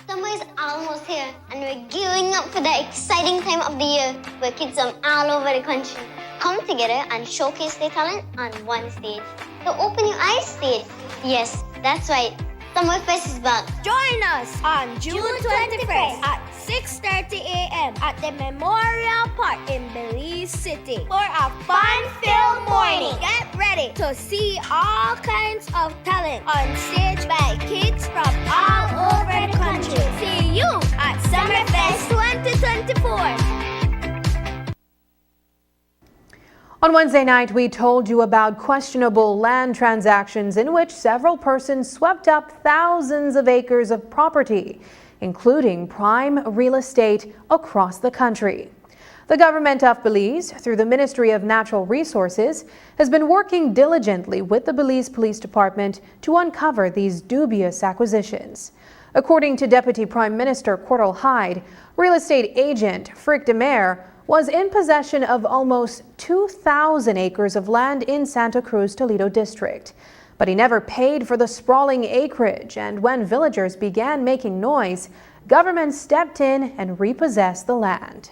Summer is almost here, and we're gearing up for the exciting time of the year where kids from all over the country come together and showcase their talent on one stage. The Open Your Eyes stage. Yes, that's right. Summerfest is back. Join us on June 21st at 6:30 a.m. at the Memorial Park in Belize City for a fun-filled morning. Get ready to see all kinds of talent on stage by kids from all over the country. See you at Summerfest 2024. On Wednesday night, we told you about questionable land transactions in which several persons swept up thousands of acres of property, including prime real estate across the country. The government of Belize, through the Ministry of Natural Resources, has been working diligently with the Belize Police Department to uncover these dubious acquisitions. According to Deputy Prime Minister Cordell Hyde, real estate agent Frick DeMare was in possession of almost 2,000 acres of land in Santa Cruz, Toledo District. But he never paid for the sprawling acreage, and when villagers began making noise, government stepped in and repossessed the land.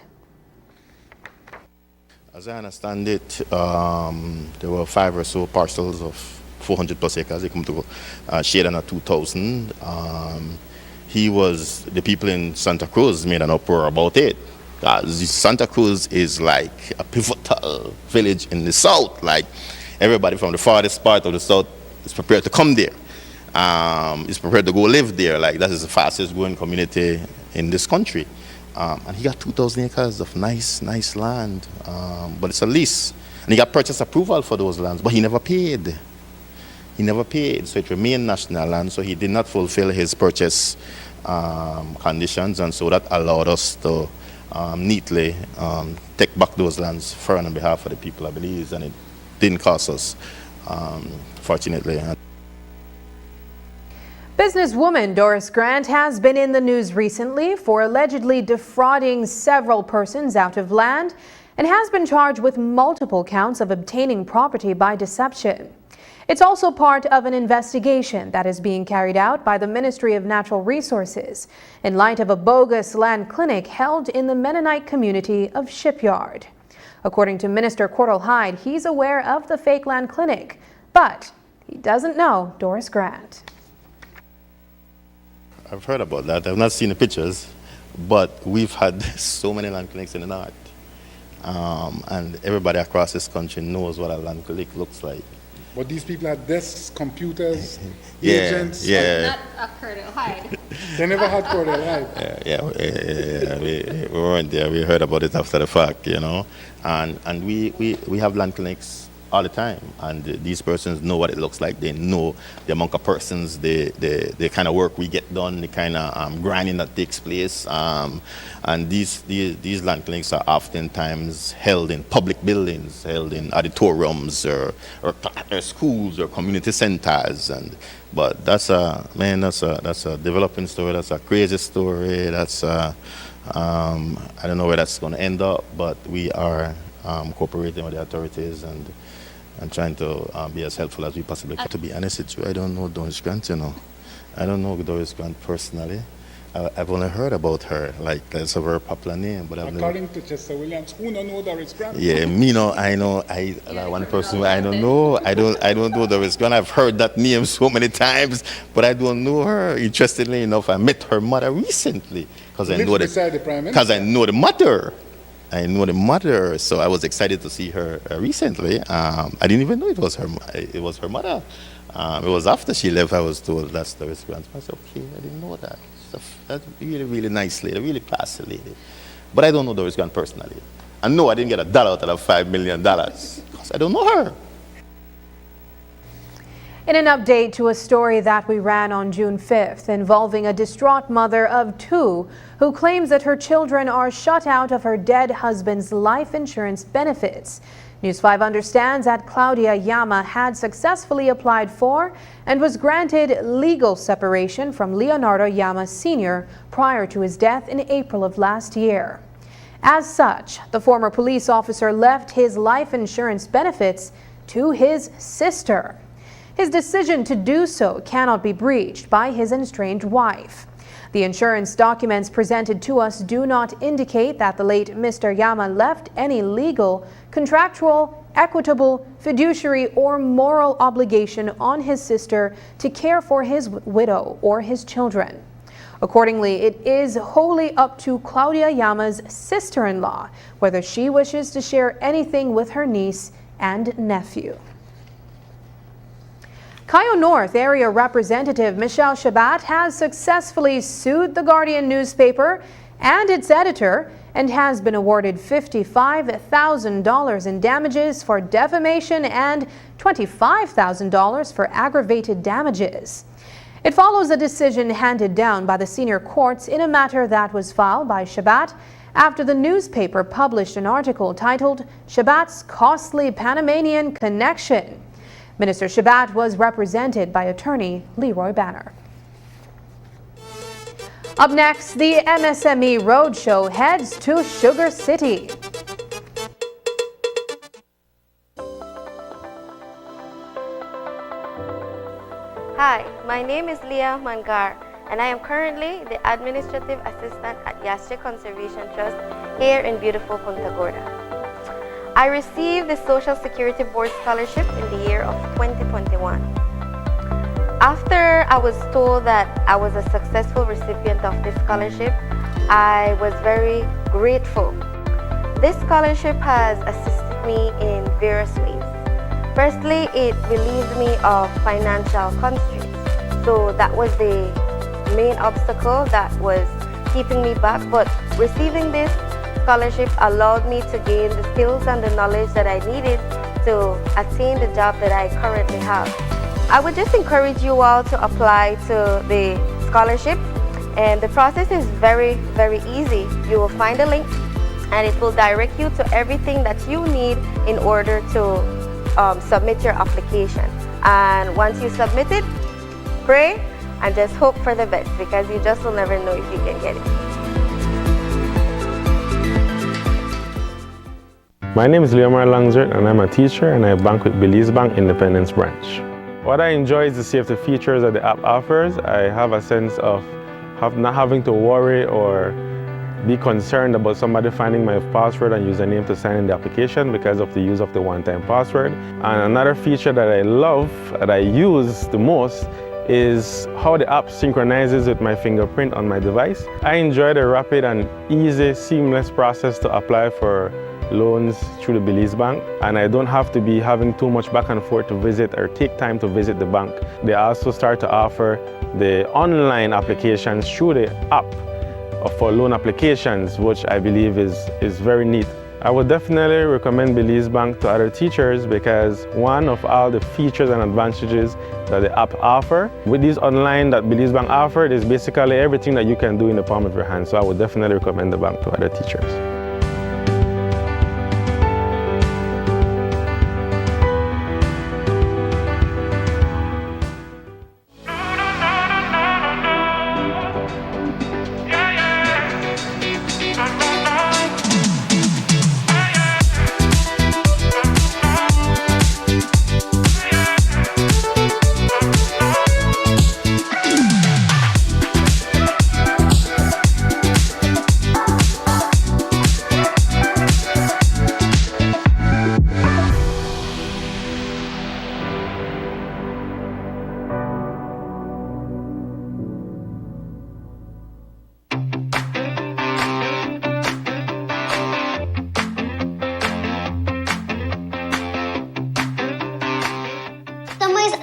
As I understand it, there were 5 or so parcels of 400 plus acres. They come to share on a 2,000. The people in Santa Cruz made an uproar about it. Santa Cruz is like a pivotal village in the south. Like everybody from the farthest part of the south is prepared to come there. Is prepared to go live there. Like that is the fastest growing community in this country. And he got 2,000 acres of nice land, but it's a lease. And he got purchase approval for those lands, but he never paid. So it remained national land. So he did not fulfill his purchase conditions, and so that allowed us to neatly take back those lands for and on behalf of the people of Belize, and it didn't cost us, fortunately. Businesswoman Doris Grant has been in the news recently for allegedly defrauding several persons out of land and has been charged with multiple counts of obtaining property by deception. It's also part of an investigation that is being carried out by the Ministry of Natural Resources in light of a bogus land clinic held in the Mennonite community of Shipyard. According to Minister Cordell Hyde, he's aware of the fake land clinic, but he doesn't know Doris Grant. I've heard about that. I've not seen the pictures, but we've had so many land clinics in the north. and everybody across this country knows what a land click looks like. But these people had desks, computers, Yeah, agents. yeah. Not a Cordell Hyde. They never had Cordell Hyde. We weren't there. We heard about it after the fact, you know. And we have land clinics all the time, and these persons know what it looks like. They know the amount of persons, the kind of work we get done, the kind of grinding that takes place. And these land clinics are oftentimes held in public buildings, held in auditoriums or schools or community centers. But that's a developing story. That's a crazy story. That's I don't know where that's going to end up, but we are cooperating with the authorities and trying to be as helpful as we possibly can. To be honest with you, I don't know Doris Grant, you know. I don't know Doris Grant personally. I've only heard about her, like that's a very popular name. But according to Chester Williams, who don't know Doris Grant? Yeah, me no, I know. One person I don't know. I don't know Doris Grant. I've heard that name so many times, but I don't know her. Interestingly enough, I met her mother recently because I know the mother. I know the mother, so I was excited to see her recently. I didn't even know it was her mother. It was after she left I was told that's Doris Grant. I said, okay, I didn't know that. That's a really, really nice lady, really classy lady. But I don't know Doris Grant personally. And no, I didn't get $1 out of $5 million because I don't know her. In an update to a story that we ran on June 5th involving a distraught mother of 2 who claims that her children are shut out of her dead husband's life insurance benefits. News 5 understands that Claudia Yama had successfully applied for and was granted legal separation from Leonardo Yama Sr. prior to his death in April of last year. As such, the former police officer left his life insurance benefits to his sister. His decision to do so cannot be breached by his estranged wife. The insurance documents presented to us do not indicate that the late Mr. Yama left any legal, contractual, equitable, fiduciary, or moral obligation on his sister to care for his widow or his children. Accordingly, it is wholly up to Claudia Yama's sister-in-law whether she wishes to share anything with her niece and nephew. Cayo North Area Representative Michelle Shabat has successfully sued the Guardian newspaper and its editor and has been awarded $55,000 in damages for defamation and $25,000 for aggravated damages. It follows a decision handed down by the senior courts in a matter that was filed by Shabat after the newspaper published an article titled "Shabat's Costly Panamanian Connection." Minister Shabat was represented by attorney Leroy Banner. Up next, the MSME Roadshow heads to Sugar City. Hi, my name is Leah Mangar, and I am currently the Administrative Assistant at Yasche Conservation Trust here in beautiful Punta Gorda. I received the Social Security Board Scholarship in the year of 2021. After I was told that I was a successful recipient of this scholarship, I was very grateful. This scholarship has assisted me in various ways. Firstly, it relieved me of financial constraints. So that was the main obstacle that was keeping me back, but receiving this scholarship allowed me to gain the skills and the knowledge that I needed to attain the job that I currently have. I would just encourage you all to apply to the scholarship, and the process is very, very easy. You will find a link and it will direct you to everything that you need in order to submit your application. And once you submit it, pray and just hope for the best, because you just will never know if you can get it. My name is Leomar Langzert and I'm a teacher and I bank with Belize Bank Independence Branch. What I enjoy is the safety features that the app offers. I have a sense of not having to worry or be concerned about somebody finding my password and username to sign in the application because of the use of the one-time password. And another feature that I love, that I use the most, is how the app synchronizes with my fingerprint on my device. I enjoy the rapid and easy, seamless process to apply for loans through the Belize Bank, and I don't have to be having too much back and forth to visit or take time to visit the bank. They also start to offer the online applications through the app for loan applications, which I believe is very neat. I would definitely recommend Belize Bank to other teachers because one of all the features and advantages that the app offer, with these online that Belize Bank offered, is basically everything that you can do in the palm of your hand. So I would definitely recommend the bank to other teachers.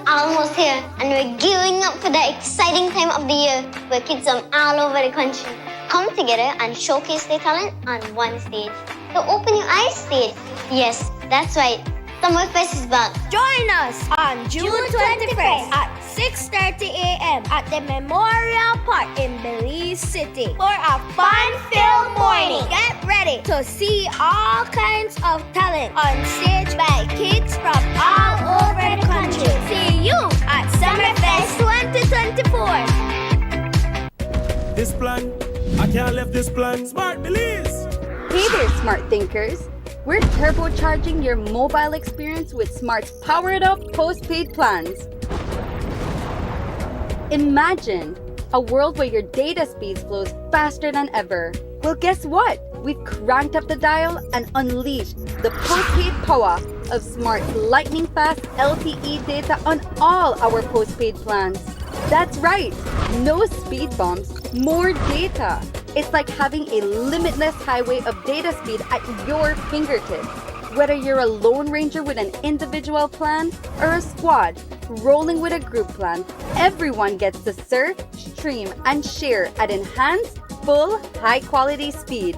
Almost here, and we're gearing up for the exciting time of the year where kids from all over the country come together and showcase their talent on one stage. The Open Your Eyes stage. Yes, that's right. Summerfest is back. Join us on June 21st at 6:30 a.m. at the Memorial Park in Belize City for a fun-filled morning. Get ready to see all kinds of talent on stage by kids from all over the country. See you at Summerfest 2024. This plan, I can't leave this plan. Smart Belize. Hey there, smart thinkers. We're turbocharging your mobile experience with Smart's powered up postpaid plans. Imagine a world where your data speed flows faster than ever. Well, guess what? We've cranked up the dial and unleashed the postpaid power of Smart's lightning fast LTE data on all our postpaid plans. That's right, no speed bumps, more data. It's like having a limitless highway of data speed at your fingertips. Whether you're a lone ranger with an individual plan or a squad rolling with a group plan, everyone gets to surf, stream, and share at enhanced, full, high-quality speed.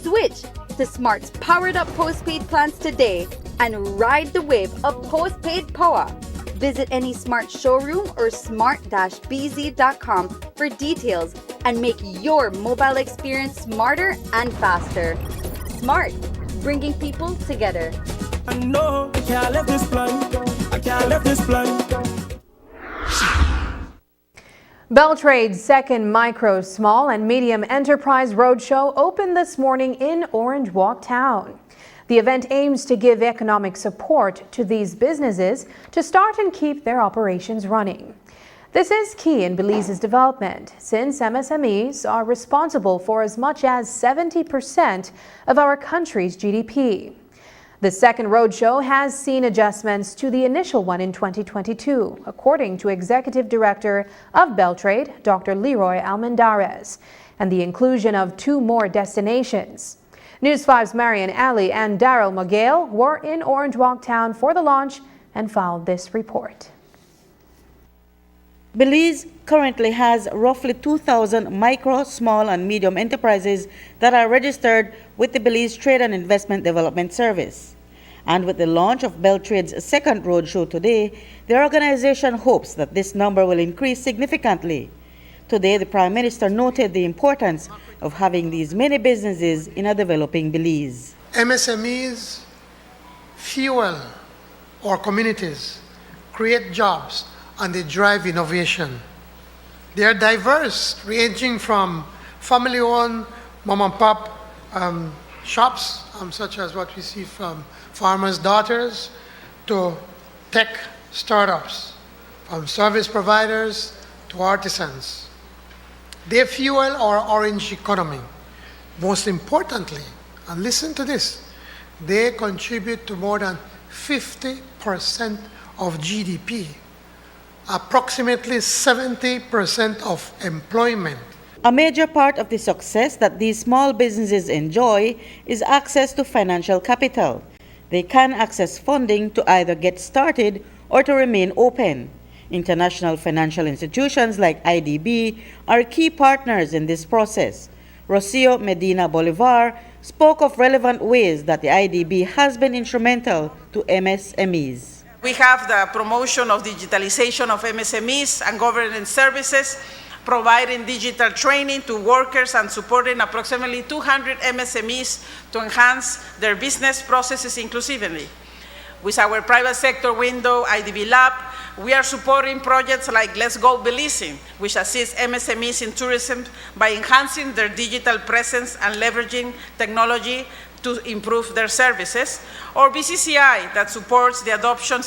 Switch to Smart's powered-up postpaid plans today and ride the wave of postpaid power. Visit any Smart showroom or smart-bz.com for details and make your mobile experience smarter and faster. Smart, bringing people together. I know I can't leave this plan. I can't leave this plan. Beltrade's second Micro, Small and Medium Enterprise Roadshow opened this morning in Orange Walk Town. The event aims to give economic support to these businesses to start and keep their operations running. This is key in Belize's development, since MSMEs are responsible for as much as 70% of our country's GDP. The second roadshow has seen adjustments to the initial one in 2022, according to Executive Director of Beltrade, Dr. Leroy Almendarez, and the inclusion of 2 more destinations. News 5's Marian Ali and Daryl Magale were in Orange Walk Town for the launch and filed this report. Belize currently has roughly 2,000 micro, small, and medium enterprises that are registered with the Belize Trade and Investment Development Service. And with the launch of Beltrade's second roadshow today, the organization hopes that this number will increase significantly. Today, the Prime Minister noted the importance of having these many businesses in a developing Belize. MSMEs fuel our communities, create jobs, and they drive innovation. They are diverse, ranging from family-owned mom-and-pop shops, such as what we see from farmers' daughters, to tech startups, from service providers to artisans. They fuel our orange economy. Most importantly, and listen to this, they contribute to more than 50% of GDP, approximately 70% of employment. A major part of the success that these small businesses enjoy is access to financial capital. They can access funding to either get started or to remain open. International financial institutions like IDB are key partners in this process. Rocio Medina Bolivar spoke of relevant ways that the IDB has been instrumental to MSMEs. We have the promotion of digitalization of MSMEs and government services, providing digital training to workers and supporting approximately 200 MSMEs to enhance their business processes inclusively. With our private sector window, IDB Lab, we are supporting projects like Let's Go Belize, which assists MSMEs in tourism by enhancing their digital presence and leveraging technology to improve their services, or BCCI, that supports the adoption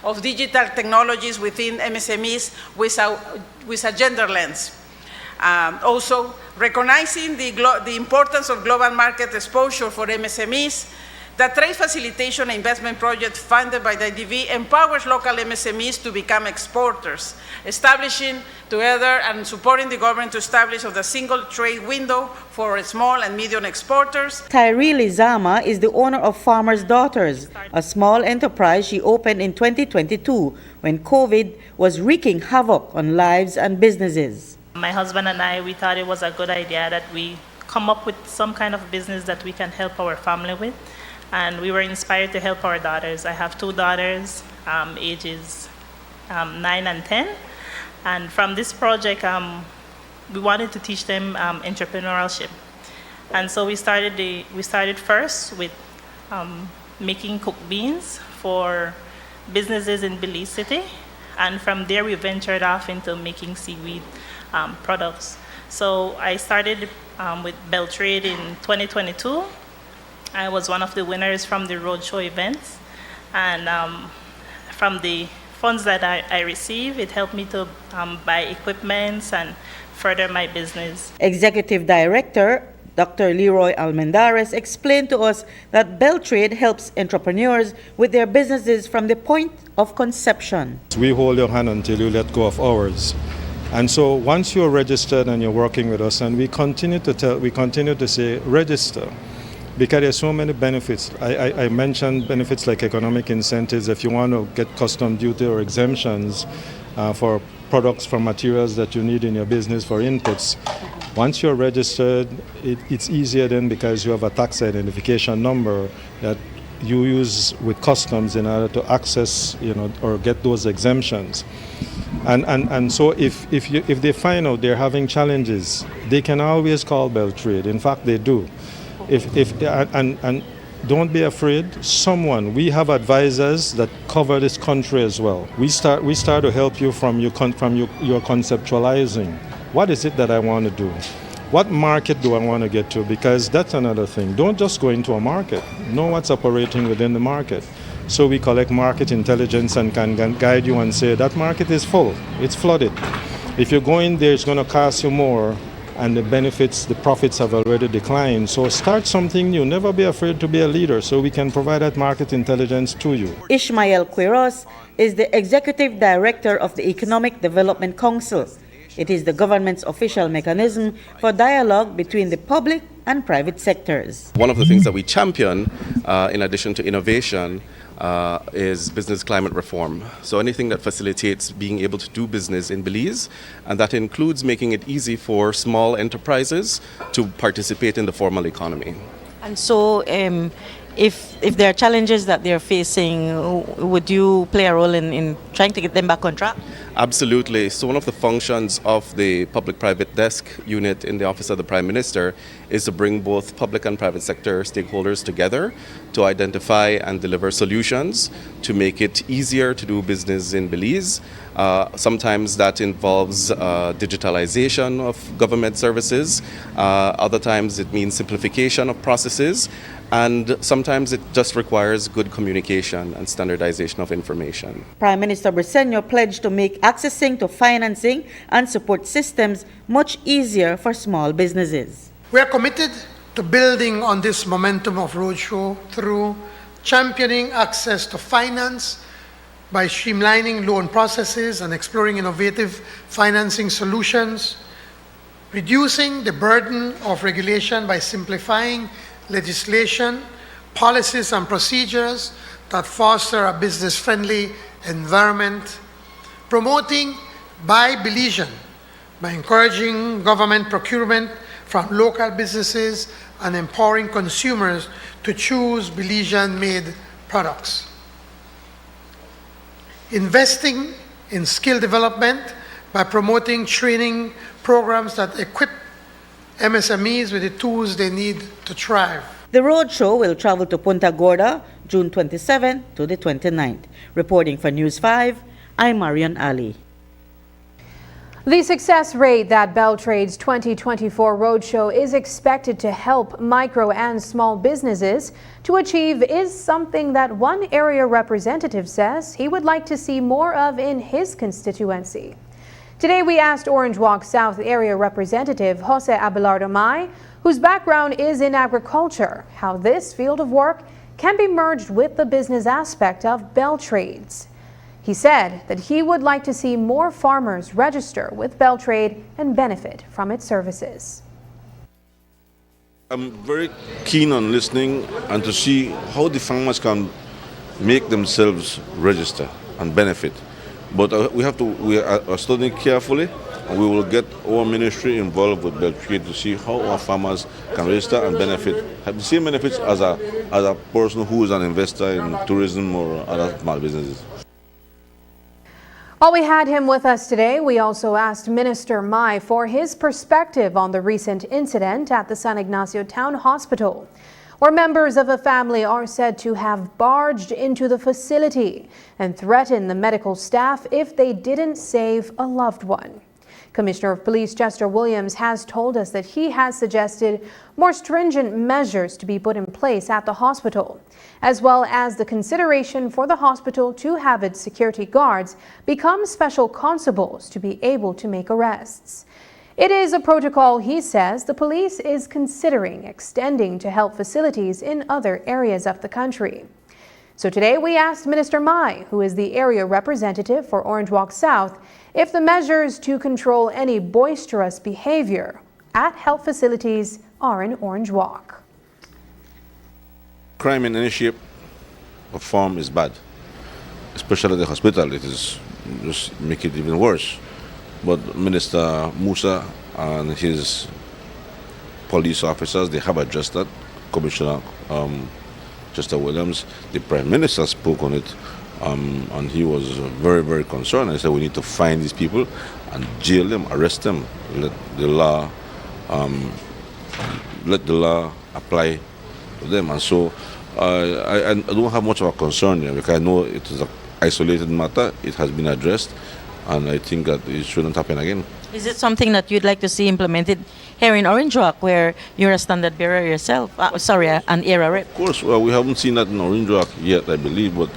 of digital technologies within MSMEs with a gender lens. Also, recognizing the importance of global market exposure for MSMEs, the Trade Facilitation and Investment Project funded by the IDB empowers local MSMEs to become exporters, establishing together and supporting the government to establish the single trade window for small and medium exporters. Tyree Lizama is the owner of Farmer's Daughters, a small enterprise she opened in 2022 when COVID was wreaking havoc on lives and businesses. My husband and I, we thought it was a good idea that we come up with some kind of business that we can help our family with. And we were inspired to help our daughters. I have two daughters, ages 9 and 10. And from this project, we wanted to teach them entrepreneurship. And so we started first with making cooked beans for businesses in Belize City. And from there, we ventured off into making seaweed products. So I started with Beltrade in 2022. I was one of the winners from the roadshow events, and from the funds that I received, it helped me to buy equipment and further my business. Executive Director Dr. Leroy Almendares explained to us that Beltrade helps entrepreneurs with their businesses from the point of conception. We hold your hand until you let go of ours. And so once you're registered and you're working with us, and we continue to say register, because there's so many benefits. I mentioned benefits like economic incentives. If you want to get custom duty or exemptions for products, for materials that you need in your business, for inputs, once you're registered, it's easier then because you have a tax identification number that you use with customs in order to access, or get those exemptions. And so if they find out they're having challenges, they can always call Beltrade. In fact, they do. And don't be afraid. We have advisors that cover this country as well. We start to help you from your conceptualizing. What is it that I want to do? What market do I want to get to? Because that's another thing. Don't just go into a market. Know what's operating within the market. So we collect market intelligence and can guide you and say that market is full, it's flooded. If you go in there, it's going to cost you more, and the profits have already declined. So start something new. Never be afraid to be a leader, so we can provide that market intelligence to you. Ishmael Quiros is the Executive Director of the Economic Development Council. It is the government's official mechanism for dialogue between the public and private sectors. One of the things that we champion, in addition to innovation, is business climate reform. So anything that facilitates being able to do business in Belize, and that includes making it easy for small enterprises to participate in the formal economy. And so if there are challenges that they're facing, would you play a role in trying to get them back on track? Absolutely. So one of the functions of the public-private desk unit in the Office of the Prime Minister is to bring both public and private sector stakeholders together to identify and deliver solutions to make it easier to do business in Belize. Sometimes that involves digitalization of government services. Other times it means simplification of processes. And sometimes it just requires good communication and standardization of information. Prime Minister Briceño pledged to make accessing to financing and support systems much easier for small businesses. We are committed to building on this momentum of Roadshow through championing access to finance by streamlining loan processes and exploring innovative financing solutions. reducing the burden of regulation by simplifying legislation, policies and procedures that foster a business-friendly environment, promoting Buy Belizean by encouraging government procurement from local businesses and empowering consumers to choose Belizean-made products. Investing in skill development by promoting training programs that equip MSMEs with the tools they need to thrive. The roadshow will travel to Punta Gorda, June 27th to the 29th. Reporting for News 5, I'm Marian Ali. The success rate that Beltrade's 2024 Roadshow is expected to help micro and small businesses to achieve is something that one area representative says he would like to see more of in his constituency. Today we asked Orange Walk South Area Representative Jose Abelardo May, whose background is in agriculture, how this field of work can be merged with the business aspect of Beltrades. He said that he would like to see more farmers register with Beltrade and benefit from its services. I'm very keen on listening and to see how the farmers can make themselves register and benefit. But we are studying carefully, and we will get our ministry involved with Beltrade to see how our farmers can register and benefit, have the same benefits as a person who is an investor in tourism or other small businesses. While we had him with us today, we also asked Minister May for his perspective on the recent incident at the San Ignacio Town Hospital, where members of a family are said to have barged into the facility and threatened the medical staff if they didn't save a loved one. Commissioner of Police Chester Williams has told us that he has suggested more stringent measures to be put in place at the hospital, as well as the consideration for the hospital to have its security guards become special constables to be able to make arrests. It is a protocol, he says, the police is considering extending to health facilities in other areas of the country. So today we asked Minister May, who is the area representative for Orange Walk South, if the measures to control any boisterous behavior at health facilities are in Orange Walk. Crime in any shape or form is bad, especially at the hospital. It is just make it even worse. But Minister Musa and his police officers, they have addressed that. Commissioner Chester Williams, the Prime Minister spoke on it, and he was very, very concerned. I said we need to find these people and jail them, arrest them, let the law apply to them. And so I don't have much of a concern here because I know it is an isolated matter. It has been addressed, and I think that it shouldn't happen again. Is it something that you'd like to see implemented here in Orange Walk, where you're a standard bearer yourself? An area rep. Of course, we haven't seen that in Orange Walk yet, I believe, but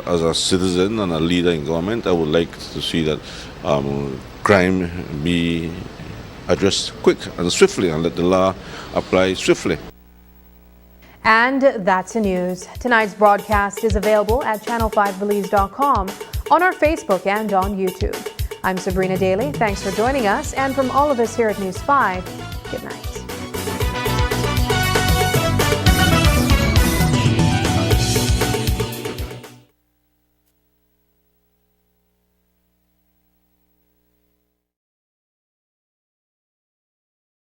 as a citizen and a leader in government, I would like to see that crime be addressed quick and swiftly and let the law apply swiftly. And that's the news. Tonight's broadcast is available at channel5belize.com, on our Facebook and on YouTube. I'm Sabrina Daly. Thanks for joining us. And from all of us here at News 5,